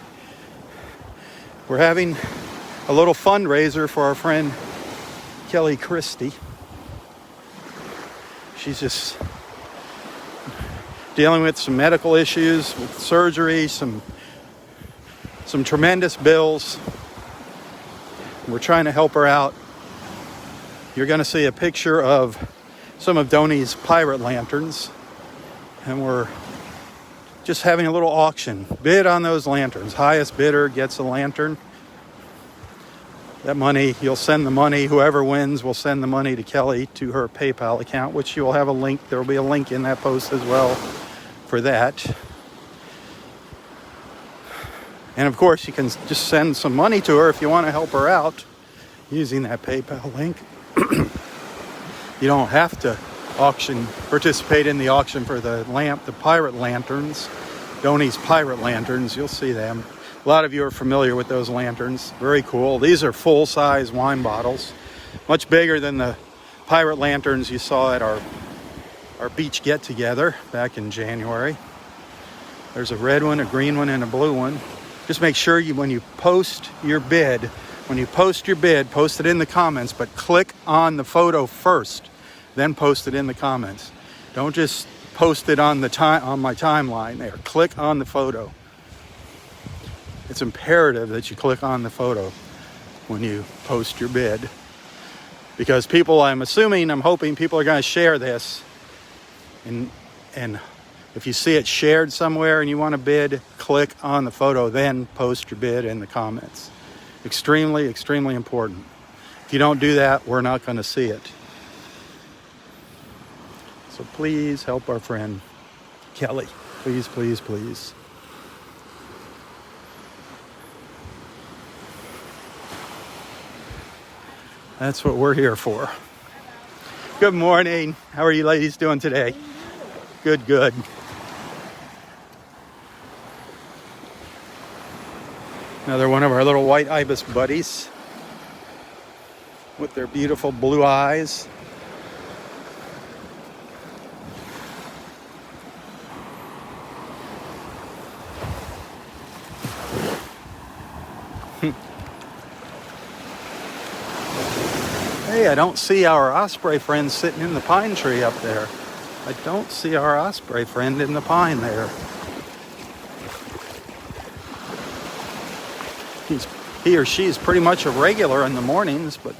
We're having a little fundraiser for our friend Kelly Christie. She's just dealing with some medical issues, with surgery, some tremendous bills. We're trying to help her out. You're going to see a picture of some of Donnie's pirate lanterns, and we're just having a little auction. Bid on those lanterns. Highest bidder gets a lantern. That money, you'll send the money. Whoever wins will send the money to Kelly to her PayPal account, which you will have a link. There will be a link in that post as well for that. And of course, you can just send some money to her if you want to help her out using that PayPal link. You don't have to participate in the auction for the pirate lanterns, Donnie's pirate lanterns. You'll see them. A lot of you are familiar with those lanterns. Very cool. These are full-size wine bottles, much bigger than the pirate lanterns you saw at our beach get-together back in January. There's a red one, a green one, and a blue one. Just make sure when you post your bid, post it in the comments, but click on the photo first, then post it in the comments. Don't just post it on my timeline there. Click on the photo. It's imperative that you click on the photo when you post your bid, because I'm hoping people are going to share this, and if you see it shared somewhere and you want to bid, click on the photo, then post your bid in the comments. Extremely, extremely important. If you don't do that, we're not going to see it. So please help our friend Kelly. Please, please, please. That's what we're here for. Good morning. How are you ladies doing today? Good, good. Another one of our little white ibis buddies with their beautiful blue eyes. Hey, I don't see our osprey friend sitting in the pine tree up there. I don't see our osprey friend in the pine there. He or she is pretty much a regular in the mornings, but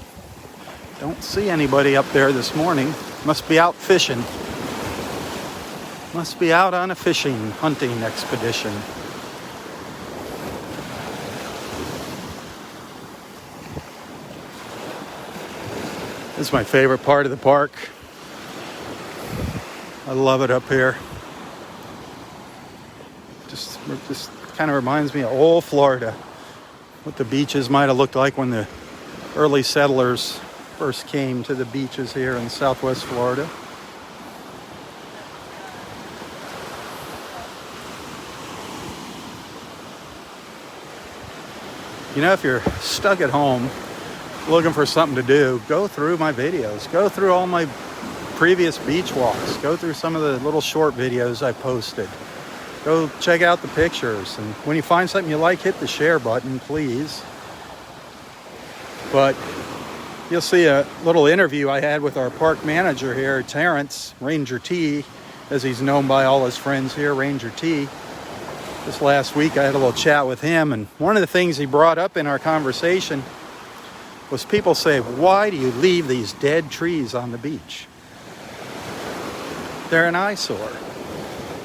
don't see anybody up there this morning. Must be out fishing. Must be out on a hunting expedition. This is my favorite part of the park. I love it up here. Just kind of reminds me of old Florida. What the beaches might have looked like when the early settlers first came to the beaches here in Southwest Florida. You know, if you're stuck at home looking for something to do, go through my videos. Go through all my previous beach walks. Go through some of the little short videos I posted. Go check out the pictures. And when you find something you like, hit the share button, please. But you'll see a little interview I had with our park manager here, Terrence, Ranger T, as he's known by all his friends here, Ranger T. This last week I had a little chat with him, and one of the things he brought up in our conversation was people say, why do you leave these dead trees on the beach? They're an eyesore.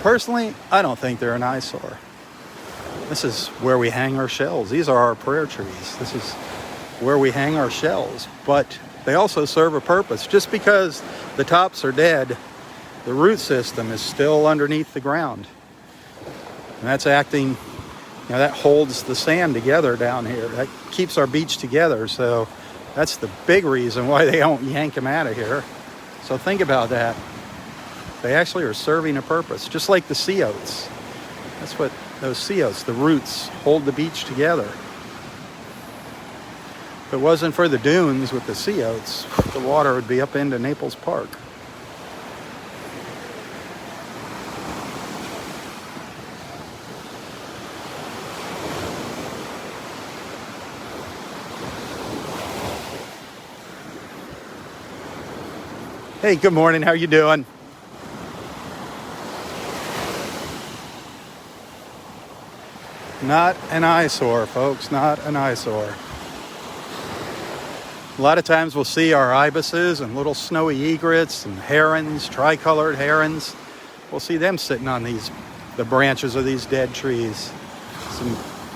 Personally, I don't think they're an eyesore. This is where we hang our shells. These are our prayer trees. This is where we hang our shells. But they also serve a purpose. Just because the tops are dead, the root system is still underneath the ground. And that's acting, that holds the sand together down here. That keeps our beach together. So that's the big reason why they don't yank them out of here. So think about that. They actually are serving a purpose, just like the sea oats. That's what those sea oats, the roots, hold the beach together. If it wasn't for the dunes with the sea oats, the water would be up into Naples Park. Hey, good morning. How you doing? Not an eyesore, folks. Not an eyesore. A lot of times we'll see our ibises and little snowy egrets and herons, tricolored herons. We'll see them sitting on the branches of these dead trees.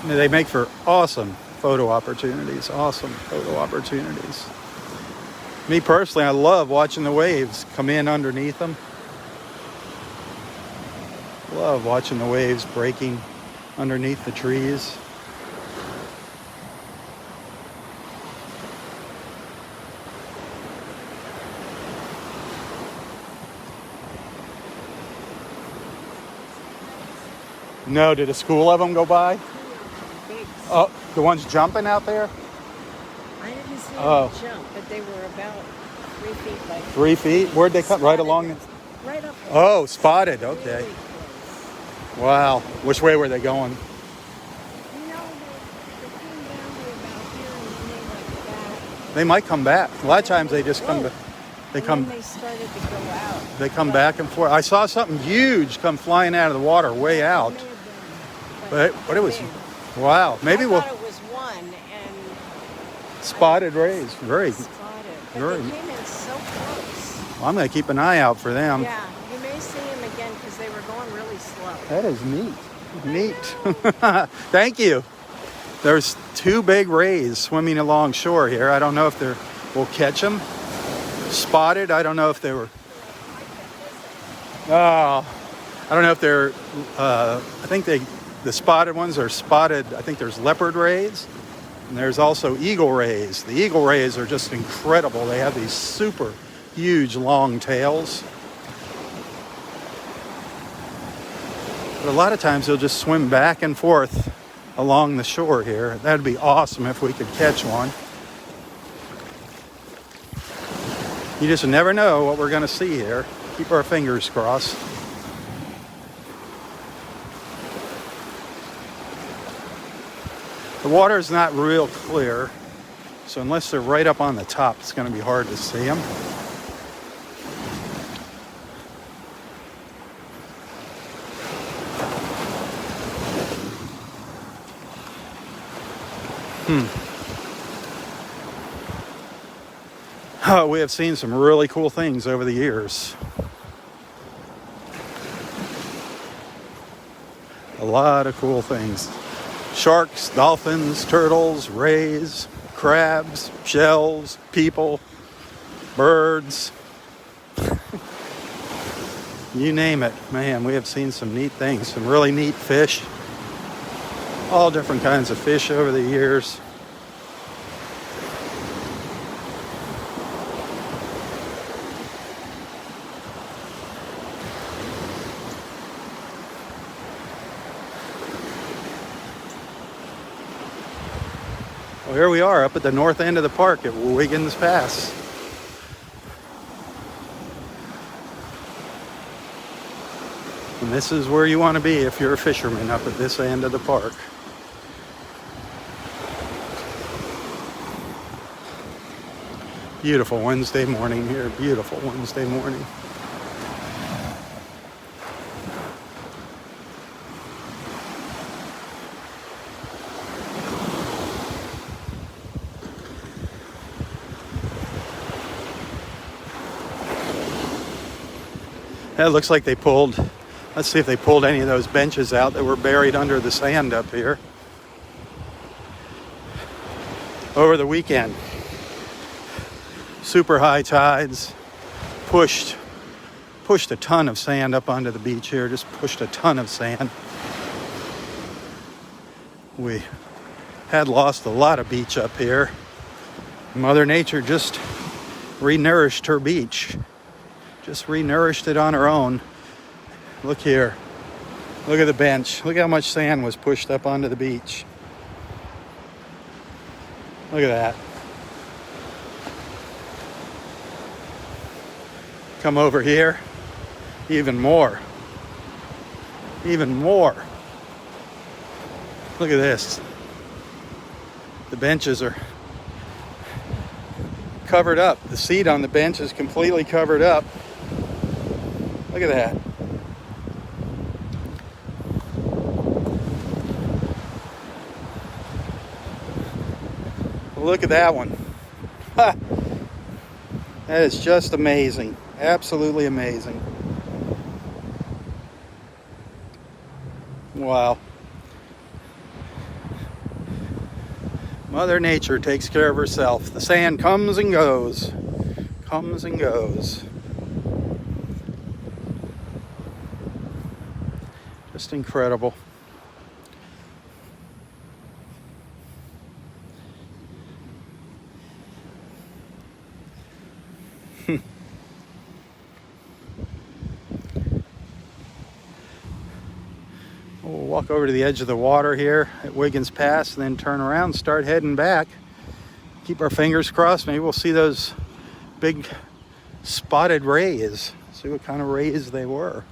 They make for awesome photo opportunities. Awesome photo opportunities. Me personally, I love watching the waves come in underneath them. Love watching the waves breaking underneath the trees. No, did a school of them go by? Oh, the ones jumping out there? I didn't see them jump, but they were about 3 feet by 3 feet? Where'd they come? Right along? Right up there. Oh, spotted. Okay. Really close. Wow. Which way were they going? You know, they came down to about here and then they went back. They might come back. A lot of times they just come back. They started to go out. They come back and forth. I saw something huge come flying out of the water way out. But it was, wow. Maybe I thought it was one and spotted rays. Very. spotted. But Very. they came in so close. Well, I'm going to keep an eye out for them. Yeah, you may see them again because they were going really slow. That is neat. Neat. Thank you. There's 2 big rays swimming along shore here. I don't know if we'll catch them. Spotted. I don't know if they were. Oh, I don't know if they're. I think the spotted ones are spotted. I think there's leopard rays, and there's also eagle rays. The eagle rays are just incredible. They have these super huge long tails. But a lot of times they'll just swim back and forth along the shore here. That'd be awesome if we could catch one. You just never know what we're going to see here. Keep our fingers crossed. The water is not real clear, so unless they're right up on the top, it's going to be hard to see them. Oh, we have seen some really cool things over the years. A lot of cool things. Sharks, dolphins, turtles, rays, crabs, shells, people, birds. You name it. Man, we have seen some neat things, some really neat fish. All different kinds of fish over the years. Well, here we are up at the north end of the park at Wiggins Pass. And this is where you want to be if you're a fisherman, up at this end of the park. Beautiful Wednesday morning here. Beautiful Wednesday morning. It looks like they pulled, let's see if they pulled any of those benches out that were buried under the sand up here over the weekend. Super high tides pushed a ton of sand up onto the beach here, just pushed a ton of sand. We had lost a lot of beach up here. Mother Nature just renourished her beach. Just renourished it on her own. Look here. Look at the bench. Look how much sand was pushed up onto the beach. Look at that. Come over here. Even more. Even more. Look at this. The benches are covered up. The seat on the bench is completely covered up. Look at that. Look at that one. Ha! That is just amazing. Absolutely amazing. Wow. Mother Nature takes care of herself. The sand comes and goes. Comes and goes. Just incredible. We'll walk over to the edge of the water here at Wiggins Pass and then turn around and start heading back. Keep our fingers crossed. Maybe we'll see those big spotted rays. See what kind of rays they were.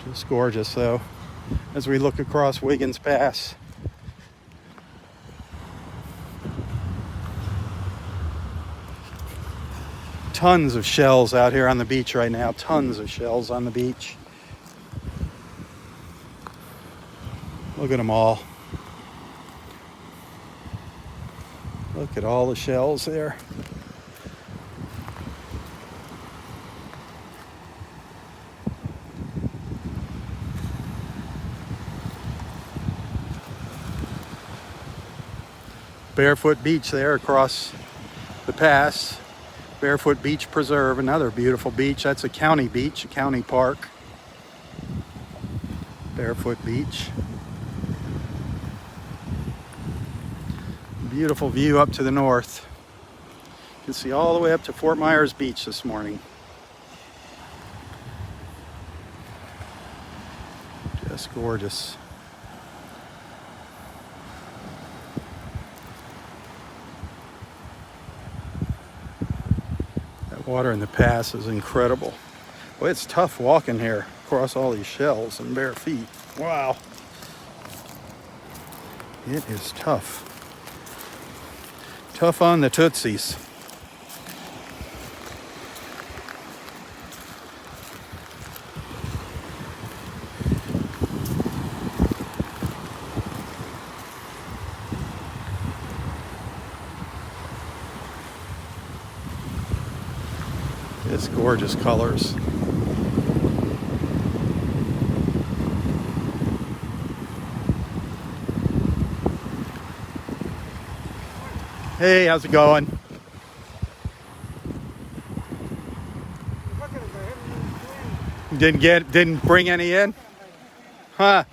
Just gorgeous though, as we look across Wiggins Pass. Tons of shells out here on the beach right now. Tons of shells on the beach. Look at them all. Look at all the shells there. Barefoot Beach there across the pass. Barefoot Beach Preserve, another beautiful beach. That's a county beach, a county park. Barefoot Beach. Beautiful view up to the north. You can see all the way up to Fort Myers Beach this morning. Just gorgeous. Water in the pass is incredible. Boy, it's tough walking here across all these shells in bare feet. Wow. It is tough. Tough on the tootsies. It's gorgeous colors. Hey, how's it going? Didn't bring any in? Huh?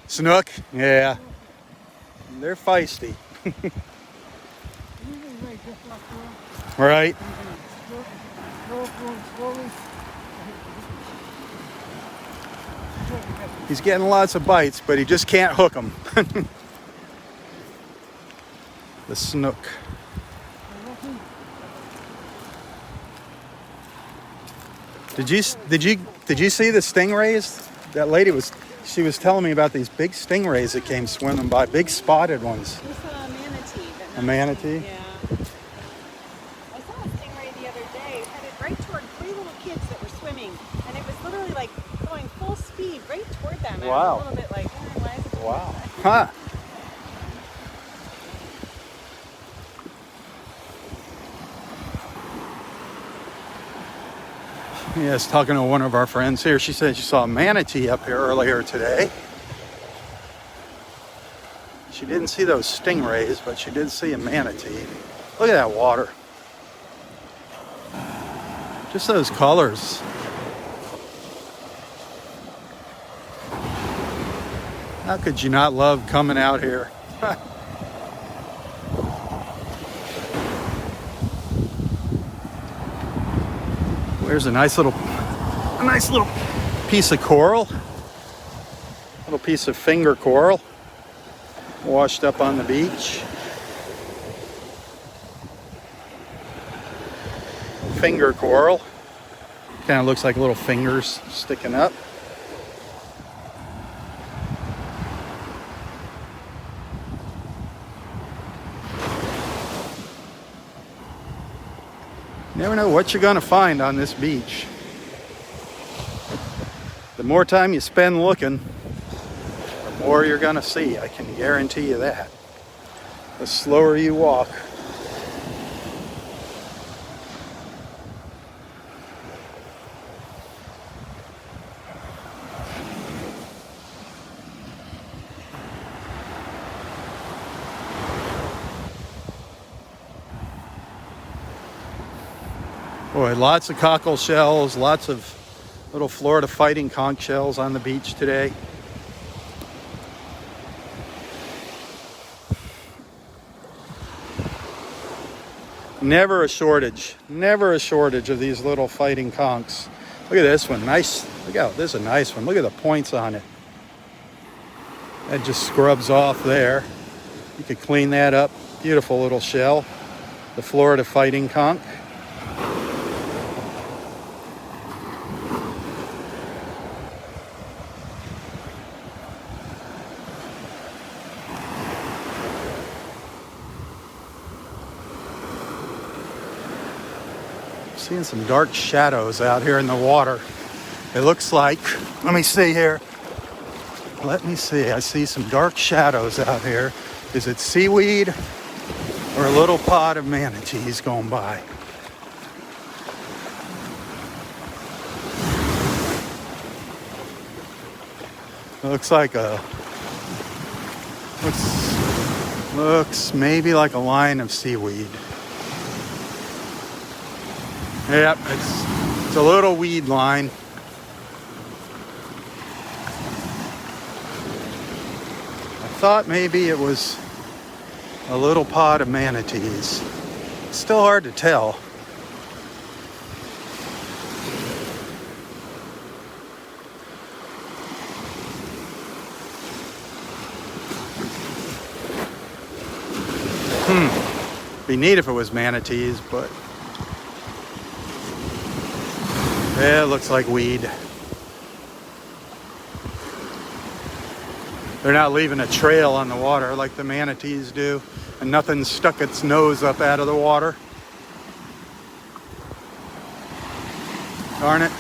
Snook? Yeah. They're feisty. Right. He's getting lots of bites, but he just can't hook them. The snook. Did you see the stingrays? That lady she was telling me about these big stingrays that came swimming by, big spotted ones. We saw a manatee. A manatee? Yeah. I saw a stingray the other day headed right toward three little kids that were swimming, and it was literally like going full speed right toward them. Wow. I was a little bit like, why is it doing Wow. that? Huh. Yes, talking to one of our friends here. She said she saw a manatee up here earlier today. She didn't see those stingrays, but she did see a manatee. Look at that water. Just those colors. How could you not love coming out here? There's a nice little piece of coral. Little piece of finger coral washed up on the beach. Finger coral. Kind of looks like little fingers sticking up. Never know what you're gonna find on this beach. The more time you spend looking, the more you're gonna see. I can guarantee you that. The slower you walk. Boy, lots of cockle shells, lots of little Florida fighting conch shells on the beach today. Never a shortage of these little fighting conchs. Look at this one, nice. Look out, this is a nice one. Look at the points on it. That just scrubs off there. You could clean that up. Beautiful little shell. The Florida fighting conch. Seeing some dark shadows out here in the water. It looks like, let me see here. Let me see, I see some dark shadows out here. Is it seaweed or a little pod of manatees going by? Looks like looks maybe like a line of seaweed. Yep, it's a little weed line. I thought maybe it was a little pod of manatees. Still hard to tell. Be neat if it was manatees, but yeah, it looks like weed. They're not leaving a trail on the water like the manatees do, and nothing stuck its nose up out of the water. Darn it.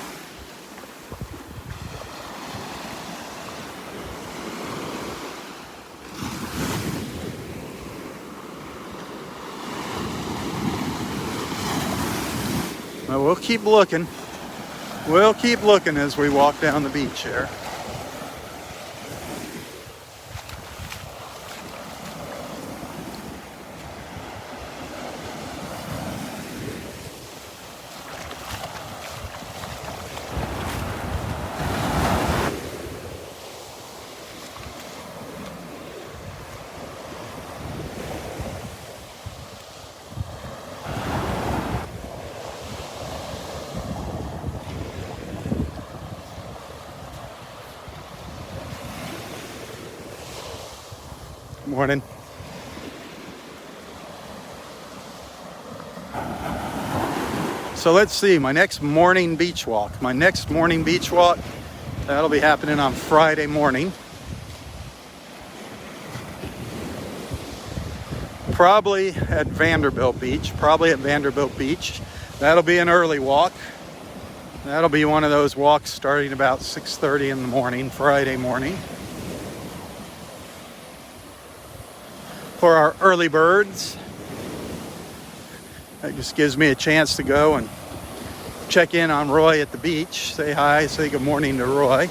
Well, we'll keep looking. We'll keep looking as we walk down the beach here. Morning. So let's see, my next morning beach walk. That'll be happening on Friday morning. Probably at Vanderbilt Beach. That'll be an early walk. That'll be one of those walks starting about 6:30 in the morning, Friday morning. For our early birds. That just gives me a chance to go and check in on Roy at the beach. Say hi, say good morning to Roy.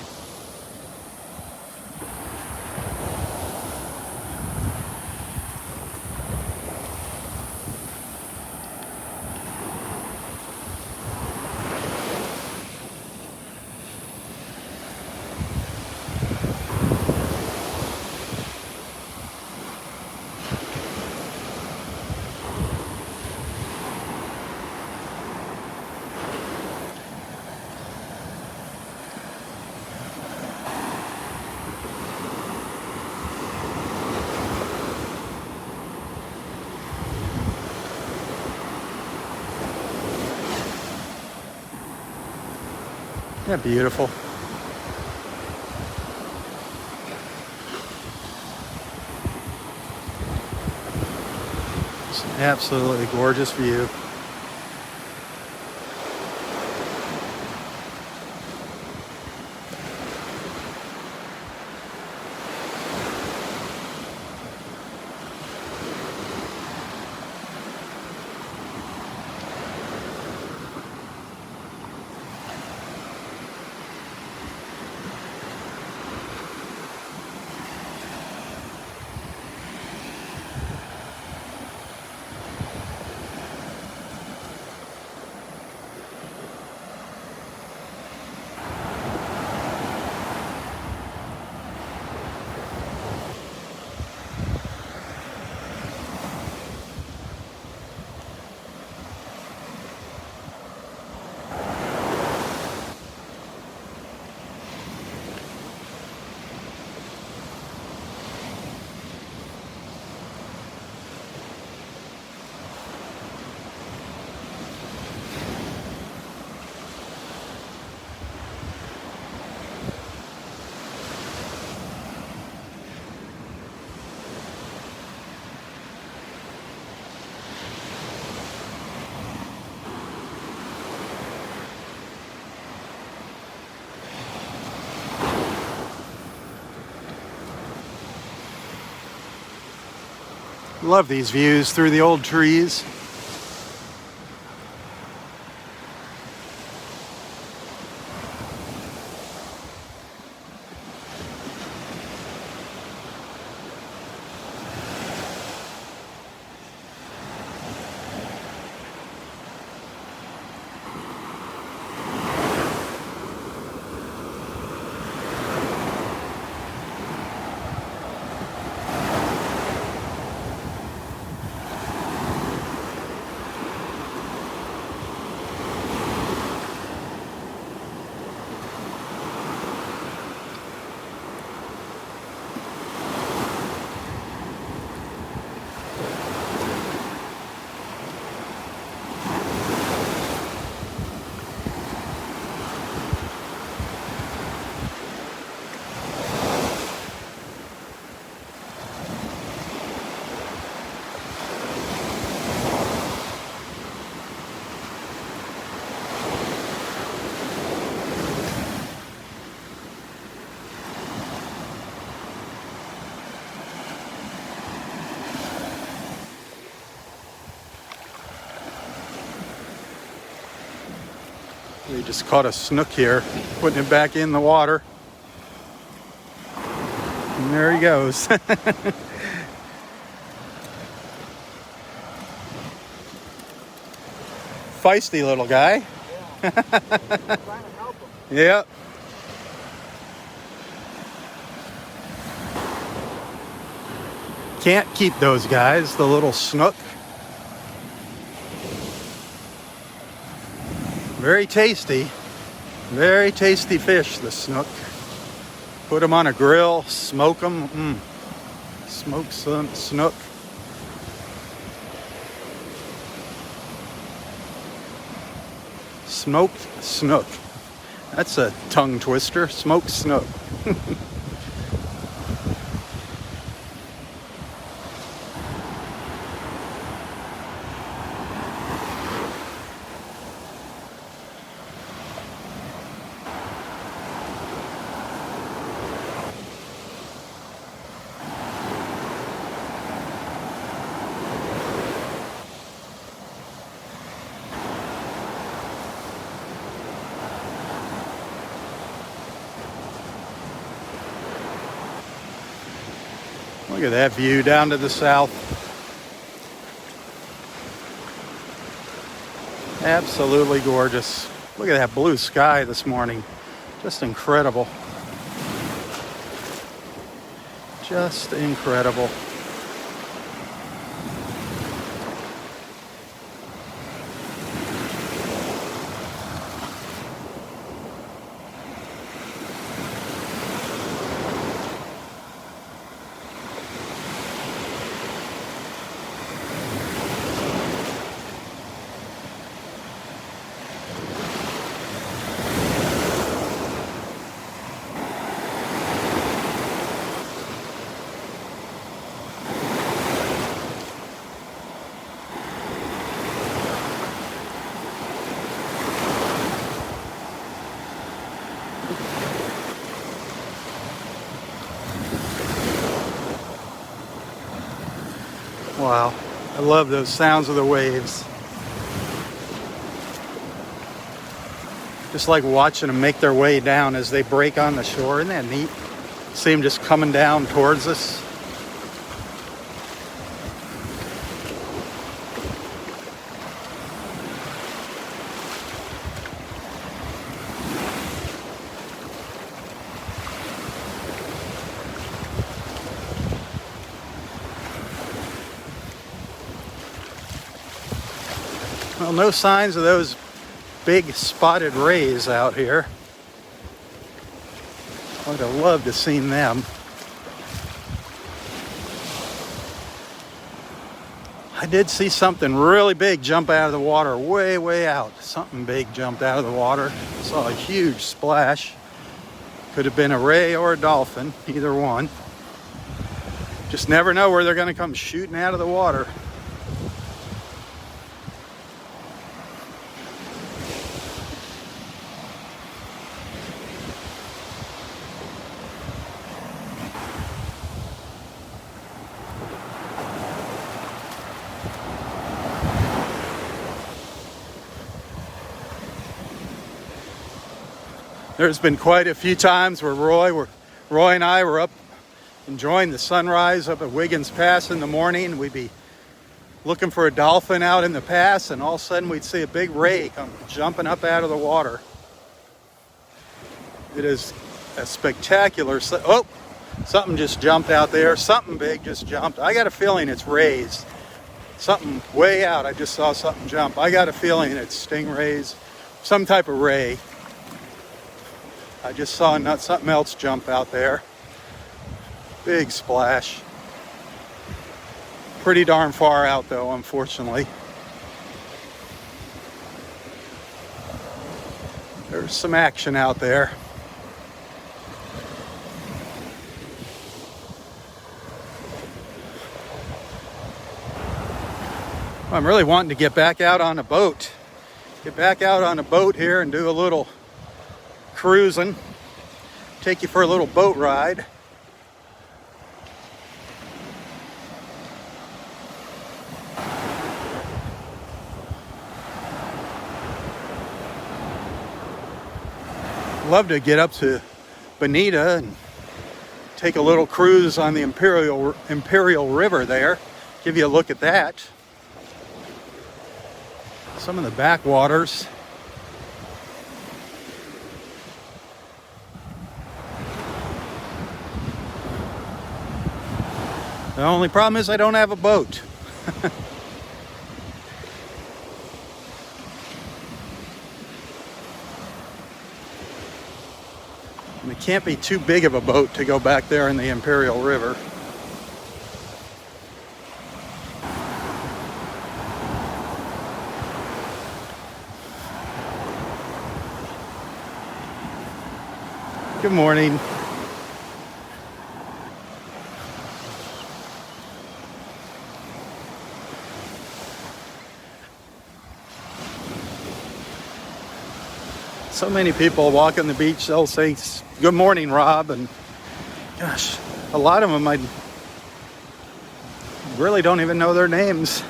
Isn't that beautiful? It's an absolutely gorgeous view. Love these views through the old trees. We just caught a snook here, putting it back in the water. And there he goes. Feisty little guy. Yeah. Trying to help him. Yep. Can't keep those guys, the little snook. Very tasty fish, the snook. Put them on a grill, smoke them. Smoked snook. Smoked snook. That's a tongue twister. Smoked snook. Look at that view down to the south. Absolutely gorgeous. Look at that blue sky this morning. Just incredible. Just incredible. Wow, I love those sounds of the waves. Just like watching them make their way down as they break on the shore. Isn't that neat? See them just coming down towards us. Well, no signs of those big spotted rays out here. I would have loved to have seen them. I did see something really big jump out of the water, way out. Something big jumped out of the water. Saw a huge splash. Could have been a ray or a dolphin, either one. Just never know where they're going to come shooting out of the water. There's been quite a few times where Roy and I were up enjoying the sunrise up at Wiggins Pass in the morning. We'd be looking for a dolphin out in the pass, and all of a sudden we'd see a big ray come jumping up out of the water. It is a spectacular. Oh, something just jumped out there. Something big just jumped. I got a feeling it's rays. Something way out. I just saw something jump. I got a feeling it's stingrays, some type of ray. I just saw something else jump out there. Big splash. Pretty darn far out though, unfortunately. There's some action out there. I'm really wanting to get back out on a boat. Get back out on a boat here and do a little cruising. Take you for a little boat ride. Love to get up to Bonita and take a little cruise on the Imperial River there. Give you a look at that. Some of the backwaters. The only problem is I don't have a boat. And it can't be too big of a boat to go back there in the Imperial River. Good morning. So many people walking the beach, they'll say, "Good morning, Rob," and gosh, a lot of them I really don't even know their names.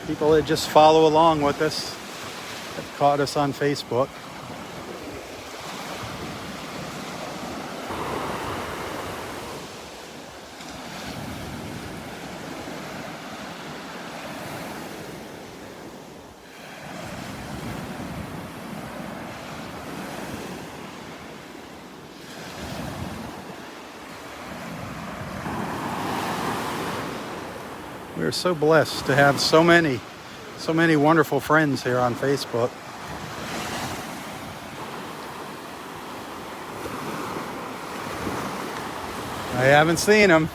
People that just follow along with us have caught us on Facebook. We're so blessed to have so many wonderful friends here on Facebook. I haven't seen them.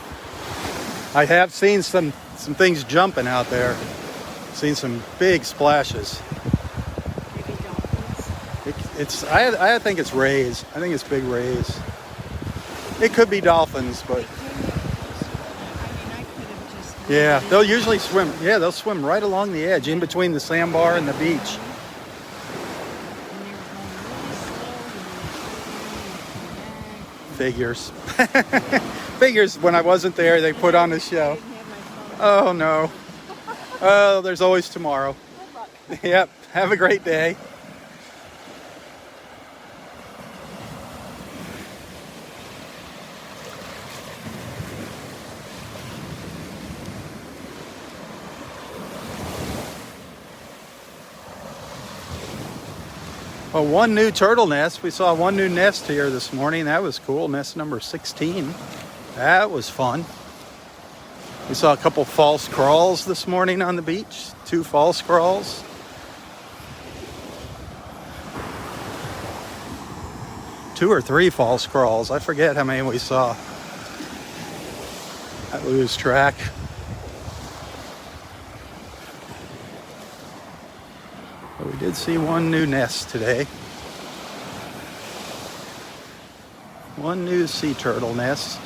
I have seen some things jumping out there. Seen some big splashes. Maybe dolphins. I think it's rays. I think it's big rays. It could be dolphins, but yeah, they'll usually swim. Yeah, they'll swim right along the edge, in between the sandbar and the beach. Figures. Figures, when I wasn't there, they put on a show. Oh, no. Oh, there's always tomorrow. Yep, have a great day. Well, one new turtle nest. We saw one new nest here this morning. That was cool. Nest number 16. That was fun. We saw a couple false crawls this morning on the beach. 2 false crawls. Two or three false crawls. I forget how many we saw. I lose track. But we did see one new nest today. One new sea turtle nest.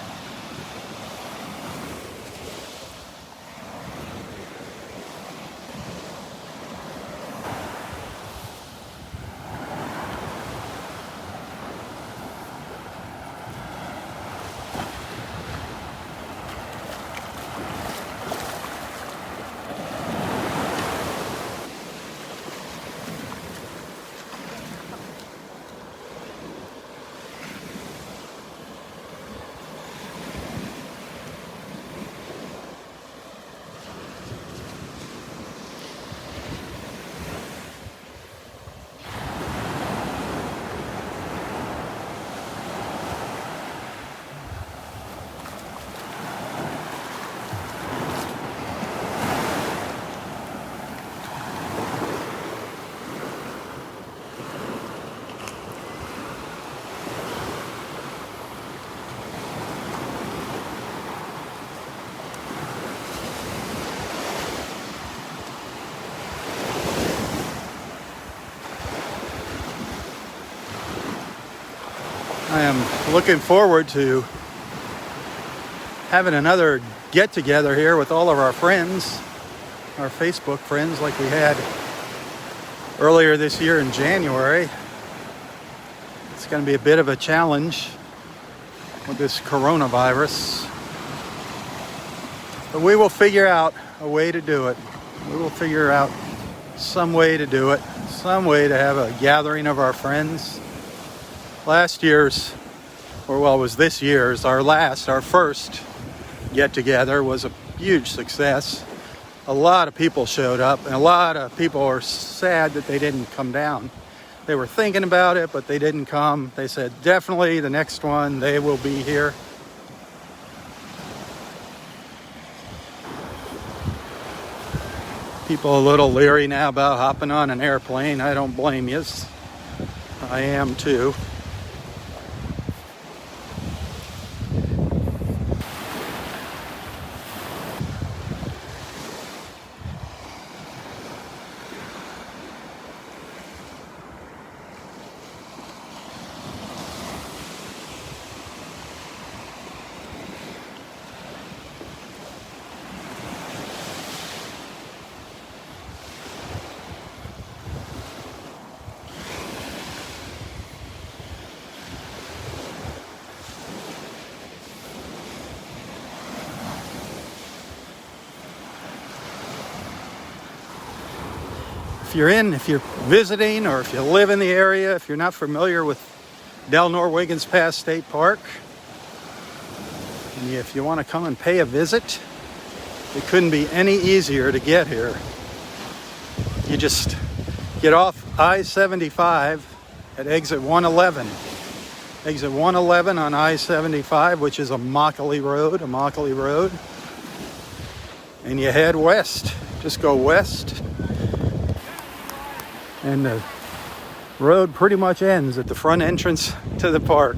am looking forward to having another get-together here with all of our friends, our Facebook friends, like we had earlier this year in January. It's going to be a bit of a challenge with this coronavirus, but we will figure out a way to do it. We will figure out some way to do it, some way to have a gathering of our friends. Last year's, or well, it was this year's, our first get-together was a huge success. A lot of people showed up, and a lot of people are sad that they didn't come down. They were thinking about it, but they didn't come. They said, definitely the next one, they will be here. People a little leery now about hopping on an airplane. I don't blame you. I am too. If you're visiting, or if you live in the area, if you're not familiar with Delnor-Wiggins Pass State Park, and if you want to come and pay a visit, it couldn't be any easier to get here. You just get off I-75 at exit 111. Exit 111 on I-75, which is a Immokalee Road, and you head west. Just go west. And the road pretty much ends at the front entrance to the park.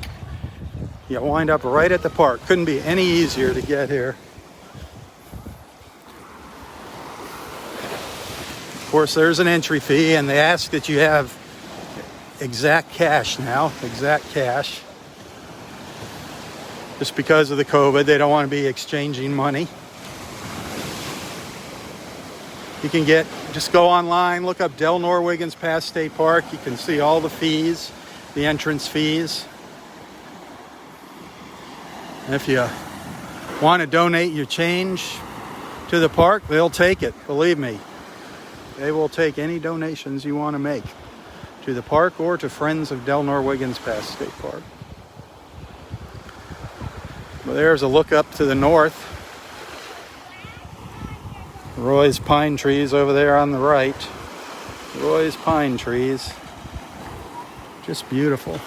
You wind up right at the park. Couldn't be any easier to get here. Of course, there's an entry fee, and they ask that you have exact cash now. Exact cash. Just because of the COVID, they don't want to be exchanging money. You can just go online, look up Delnor-Wiggins Pass State Park. You can see all the fees, the entrance fees. And if you want to donate your change to the park, they'll take it. Believe me, they will take any donations you want to make to the park or to Friends of Delnor-Wiggins Pass State Park. Well, there's a look up to the north. Roy's pine trees over there on the right. Roy's pine trees. Just beautiful.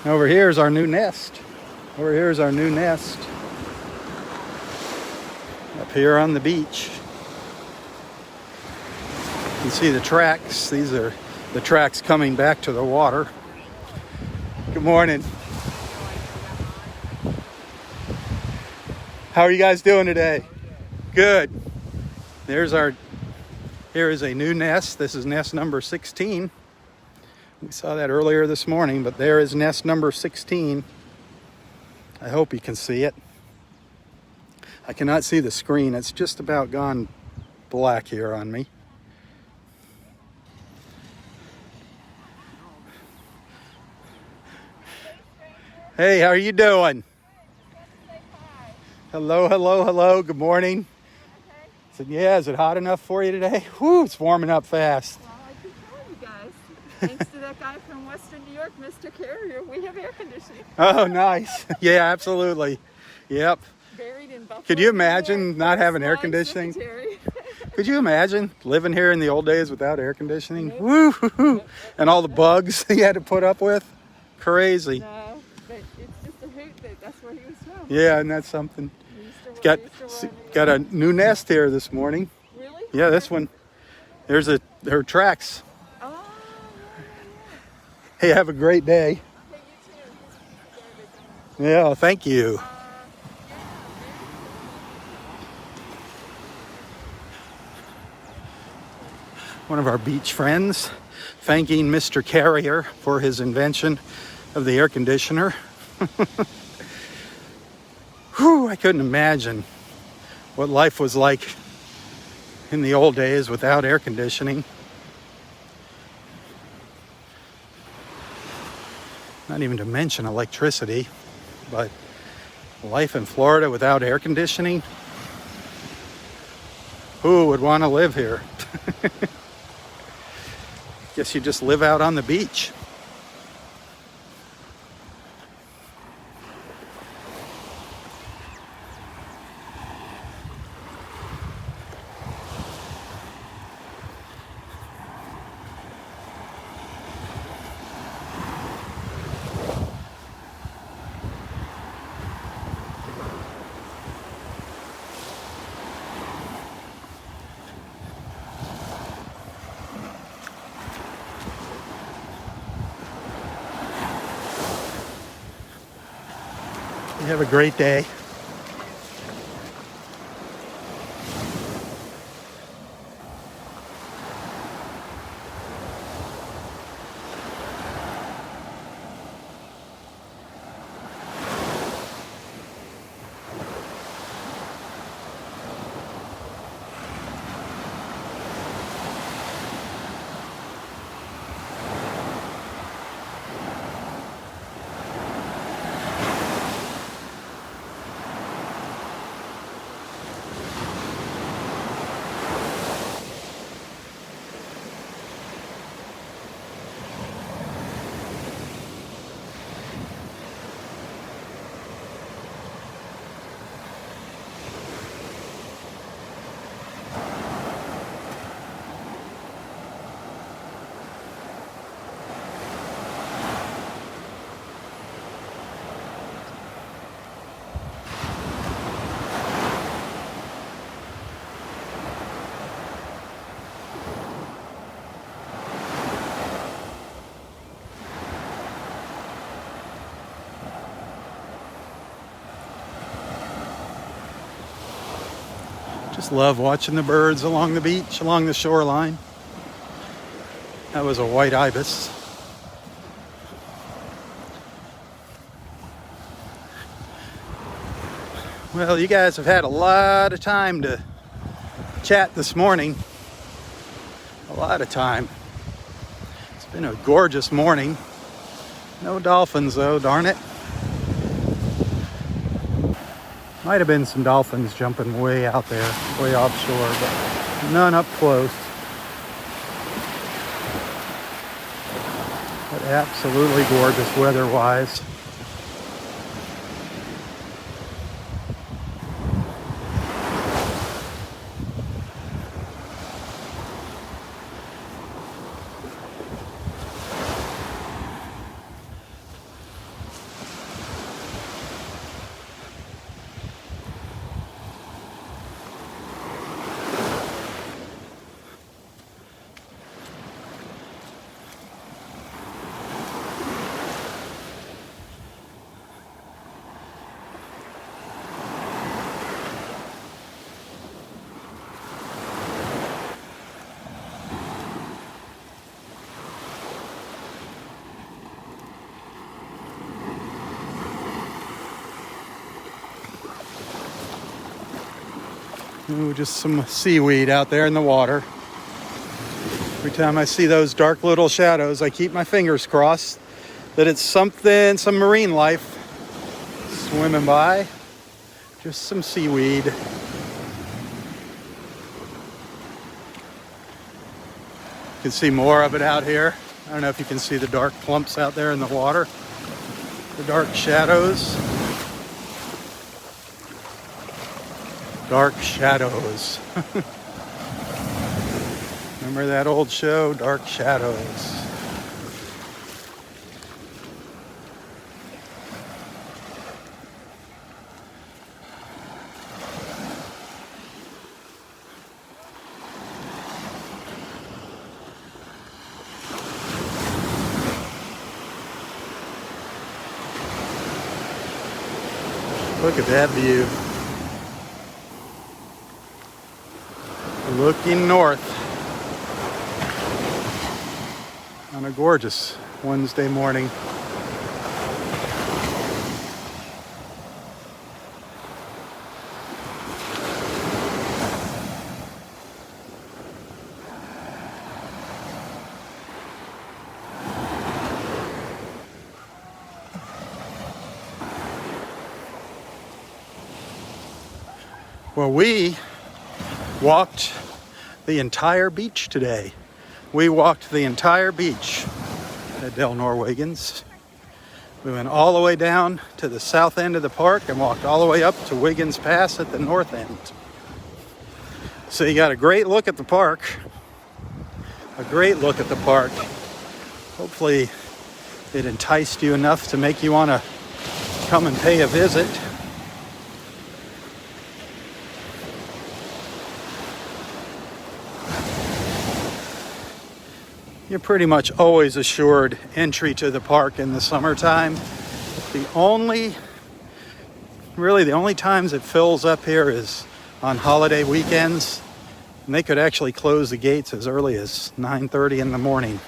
Over here is our new nest. Up here on the beach. You can see the tracks. These are the tracks coming back to the water. Good morning. How are you guys doing today? Good. Here is a new nest. This is nest number 16. We saw that earlier this morning, but there is nest number 16. I hope you can see it. I cannot see the screen. It's just about gone black here on me. Hey, how are you doing? Hello. Good morning. I said, yeah, is it hot enough for you today? Whew, it's warming up fast. Well, I keep telling you guys, thanks to that guy from Western New York, Mr. Carrier, we have air conditioning. Oh, nice. Yeah, absolutely. Yep. Buried in Buffalo. Could you imagine not having air conditioning? Could you imagine living here in the old days without air conditioning? Nope. Woo! And all the bugs you had to put up with? Crazy. No, but it's just a hoot that that's where he was from. Yeah, and that's something. Got a new nest here this morning. Really? Yeah, this one. There's her tracks. Oh, yeah. Hey, have a great day. Hey, you too. Yeah, thank you. One of our beach friends thanking Mr. Carrier for his invention of the air conditioner. Whew, I couldn't imagine what life was like in the old days without air conditioning. Not even to mention electricity, but life in Florida without air conditioning. Who would want to live here? Guess you just live out on the beach. You have a great day. Just love watching the birds along the beach, along the shoreline. That was a white ibis. Well, you guys have had a lot of time to chat this morning. A lot of time. It's been a gorgeous morning. No dolphins though, darn it. Might have been some dolphins jumping way out there, way offshore, but none up close. But absolutely gorgeous weather-wise. Ooh, just some seaweed out there in the water. Every time I see those dark little shadows, I keep my fingers crossed that it's something, some marine life swimming by. Just some seaweed. You can see more of it out here. I don't know if you can see the dark clumps out there in the water. The dark shadows. Dark Shadows. Remember that old show, Dark Shadows? Look at that view. Looking north on a gorgeous Wednesday morning. Well, we walked the entire beach today. We walked the entire beach at Delnor-Wiggins. We went all the way down to the south end of the park and walked all the way up to Wiggins Pass at the north end. So you got a great look at the park. A great look at the park. Hopefully it enticed you enough to make you want to come and pay a visit. You're pretty much always assured entry to the park in the summertime. The only times it fills up here is on holiday weekends. And they could actually close the gates as early as 9:30 in the morning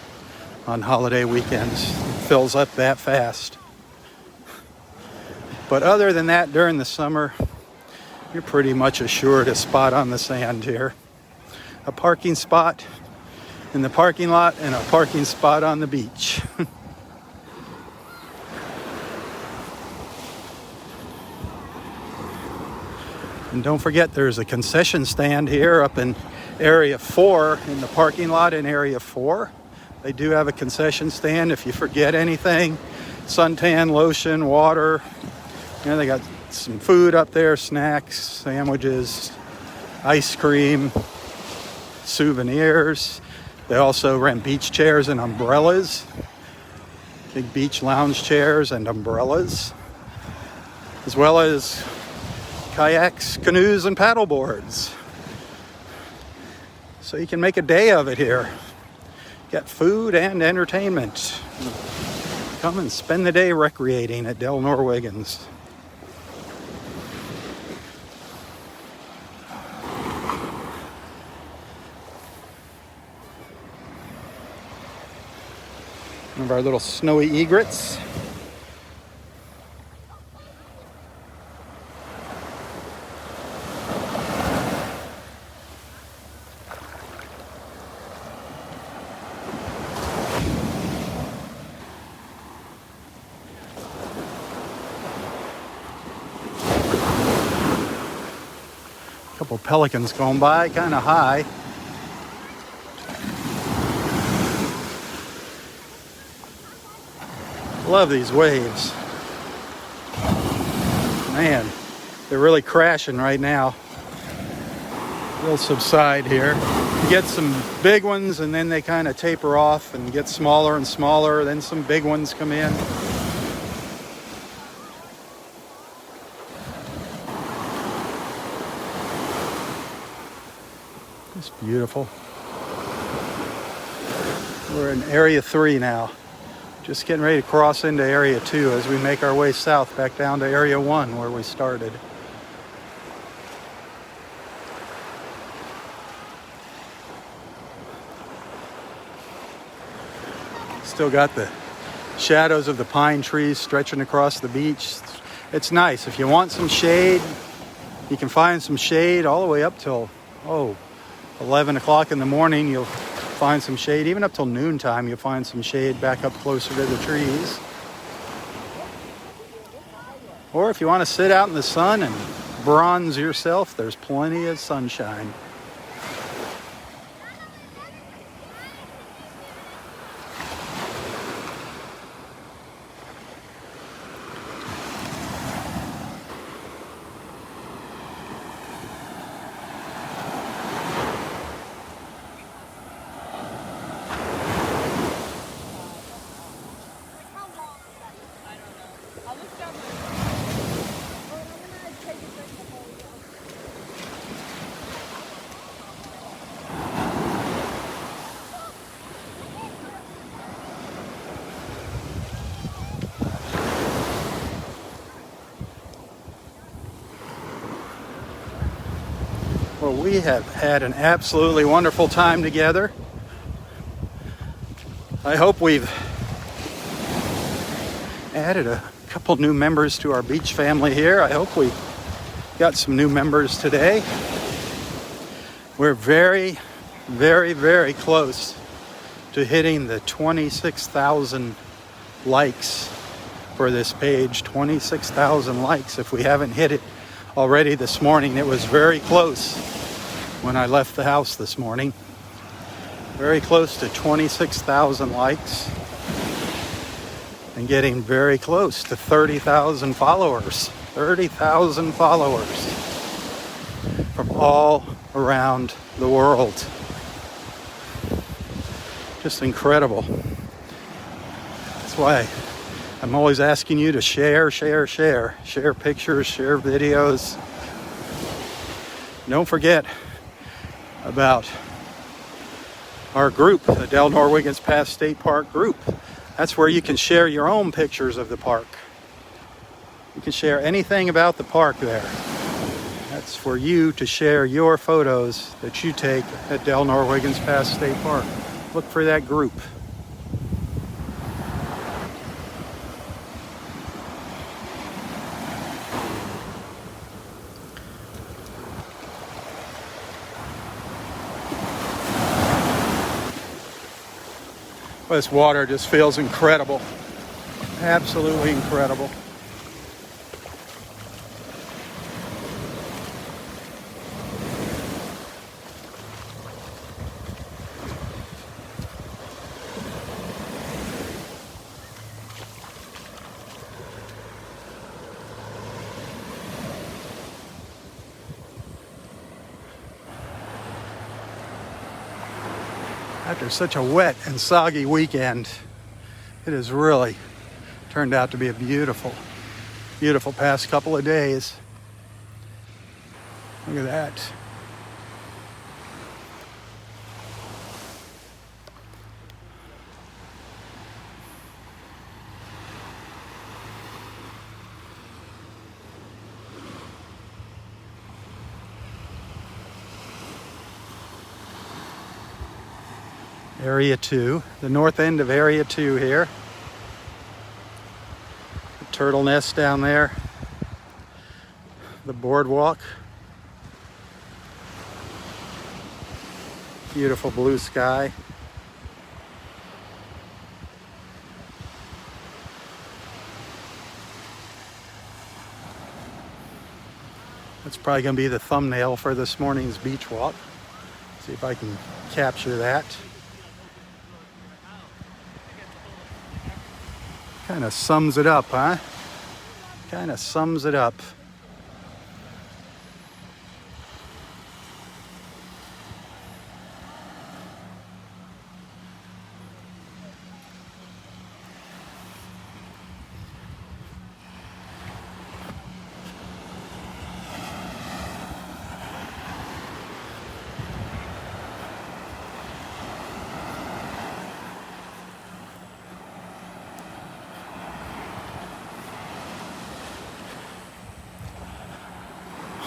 on holiday weekends. It fills up that fast. But other than that, during the summer, you're pretty much assured a spot on the sand here. A parking spot in the parking lot and a parking spot on the beach. And don't forget, there's a concession stand here up in Area 4, in the parking lot in Area 4. They do have a concession stand if you forget anything. Suntan, lotion, water. You know, they got some food up there, snacks, sandwiches, ice cream, souvenirs. They also rent beach chairs and umbrellas. Big beach lounge chairs and umbrellas. As well as kayaks, canoes, and paddle boards. So you can make a day of it here. Get food and entertainment. Come and spend the day recreating at Delnor-Wiggins. One of our little snowy egrets. A couple pelicans going by, kind of high. Love these waves. Man, they're really crashing right now. They'll subside here. You get some big ones and then they kind of taper off and get smaller and smaller. Then some big ones come in. It's beautiful. We're in Area 3 now. Just getting ready to cross into Area 2 as we make our way south back down to Area 1 where we started. Still got the shadows of the pine trees stretching across the beach. It's nice. If you want some shade, you can find some shade all the way up till 11 o'clock in the morning. You'll find some shade. Even up till noontime, you'll find some shade back up closer to the trees. Or if you want to sit out in the sun and bronze yourself, there's plenty of sunshine. Well, we have had an absolutely wonderful time together. I hope we've added a couple new members to our beach family here. I hope we got some new members today. We're very, very, very close to hitting the 26,000 likes for this page. 26,000 likes. If we haven't hit it already this morning. It was very close when I left the house this morning. Very close to 26,000 likes. And getting very close to 30,000 followers. 30,000 followers from all around the world. Just incredible. That's why I'm always asking you to share pictures, share videos. Don't forget about our group, the Delnor-Wiggins Pass State Park group. That's where you can share your own pictures of the park. You can share anything about the park there. That's for you to share your photos that you take at Delnor-Wiggins Pass State Park. Look for that group. This water just feels incredible. Absolutely incredible. After such a wet and soggy weekend, it has really turned out to be a beautiful, beautiful past couple of days. Look at that. Area 2, the north end of Area 2 here. The turtle nest down there. The boardwalk. Beautiful blue sky. That's probably going to be the thumbnail for this morning's beach walk. See if I can capture that. Kind of sums it up, huh? Kind of sums it up.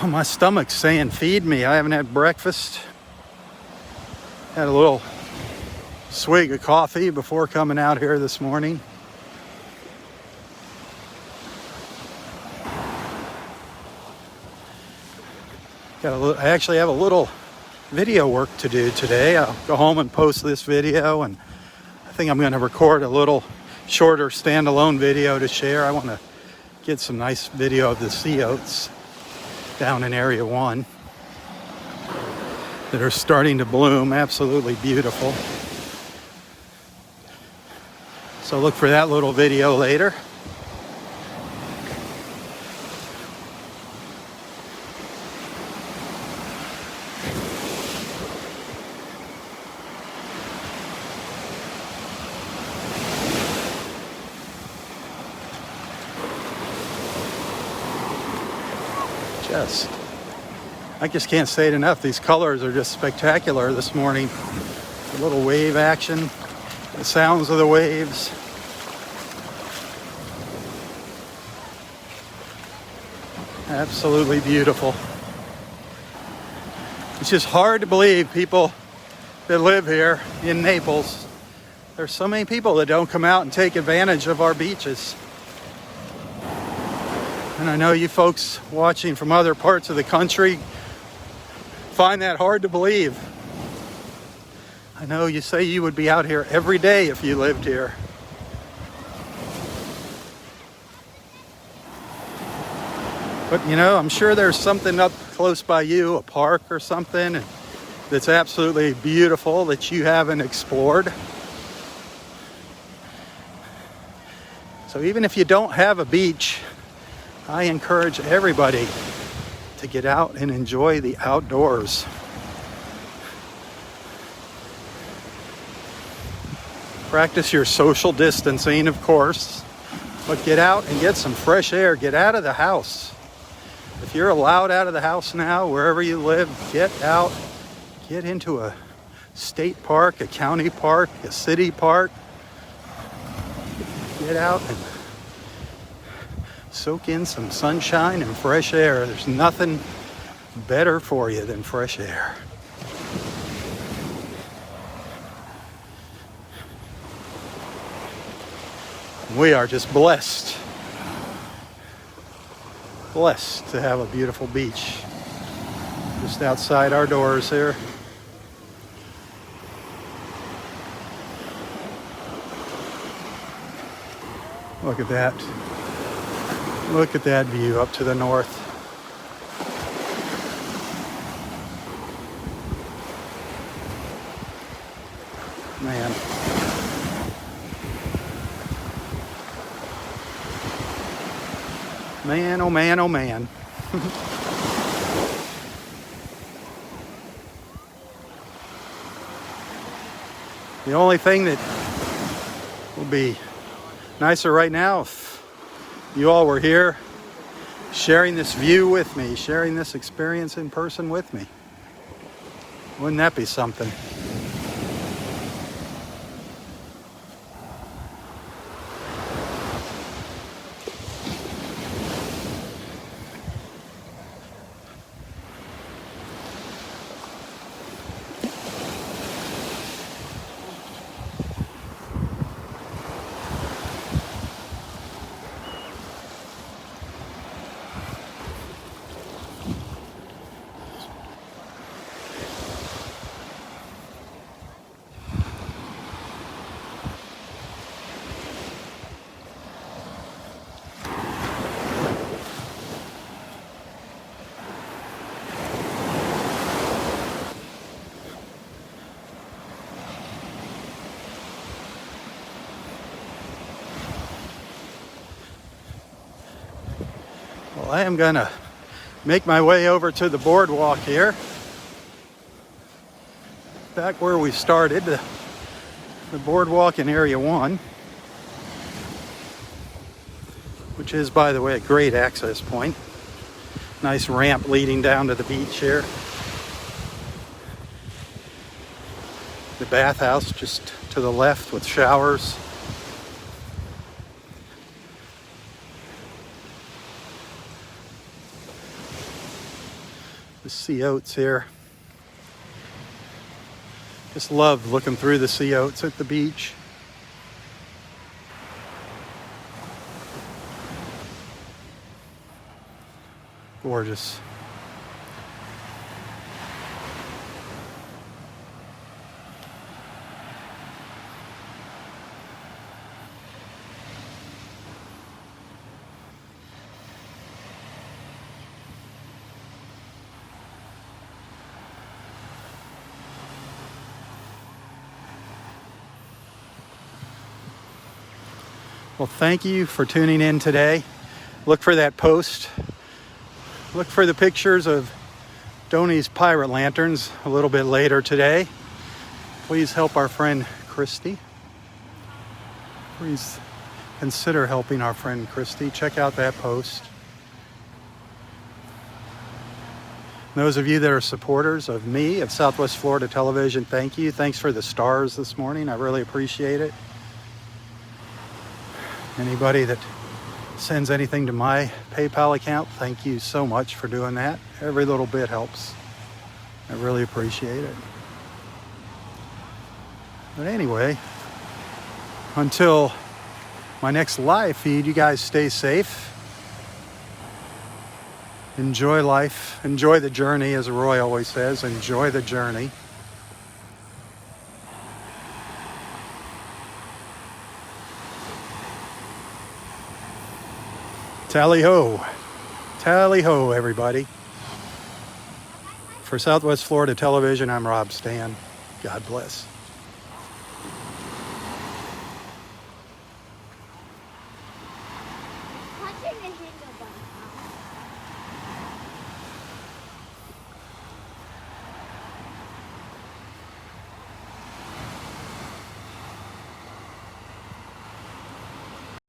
Oh, my stomach's saying feed me. I haven't had breakfast. Had a little swig of coffee before coming out here this morning. I actually have a little video work to do today. I'll go home and post this video, and I think I'm going to record a little shorter standalone video to share. I want to get some nice video of the sea oats down in Area 1 that are starting to bloom. Absolutely beautiful. So look for that little video later. I just can't say it enough. These colors are just spectacular this morning. A little wave action, the sounds of the waves. Absolutely beautiful. It's just hard to believe people that live here in Naples. There's so many people that don't come out and take advantage of our beaches. And I know you folks watching from other parts of the country find that hard to believe. I know you say you would be out here every day if you lived here. But you know, I'm sure there's something up close by you, a park or something, that's absolutely beautiful that you haven't explored. So even if you don't have a beach, I encourage everybody to get out and enjoy the outdoors. Practice your social distancing, of course, but get out and get some fresh air. Get out of the house. If you're allowed out of the house now, wherever you live, get out. Get into a state park, a county park, a city park. Get out and soak in some sunshine and fresh air. There's nothing better for you than fresh air. We are just blessed to have a beautiful beach just outside our doors here. Look at that. Look at that view up to the north. Man. Man, oh man, oh man. The only thing that will be nicer right now if you all were here sharing this view with me, sharing this experience in person with me. Wouldn't that be something? Well, I am gonna make my way over to the boardwalk here. Back where we started, the boardwalk in Area 1, which is, by the way, a great access point. Nice ramp leading down to the beach here. The bathhouse just to the left with showers. The sea oats here. Just love looking through the sea oats at the beach. Gorgeous. Well, thank you for tuning in today. Look for that post. Look for the pictures of Donnie's pirate lanterns a little bit later today. Please help our friend Christy. Please consider helping our friend Christy. Check out that post. Those of you that are supporters of me, of Southwest Florida Television, thank you. Thanks for the stars this morning. I really appreciate it. Anybody that sends anything to my PayPal account, thank you so much for doing that. Every little bit helps. I really appreciate it. But anyway, until my next live feed, you guys stay safe. Enjoy life. Enjoy the journey, as Roy always says. Enjoy the journey. Tally ho. Tally ho, everybody. For Southwest Florida Television, I'm Robb Stan. God bless.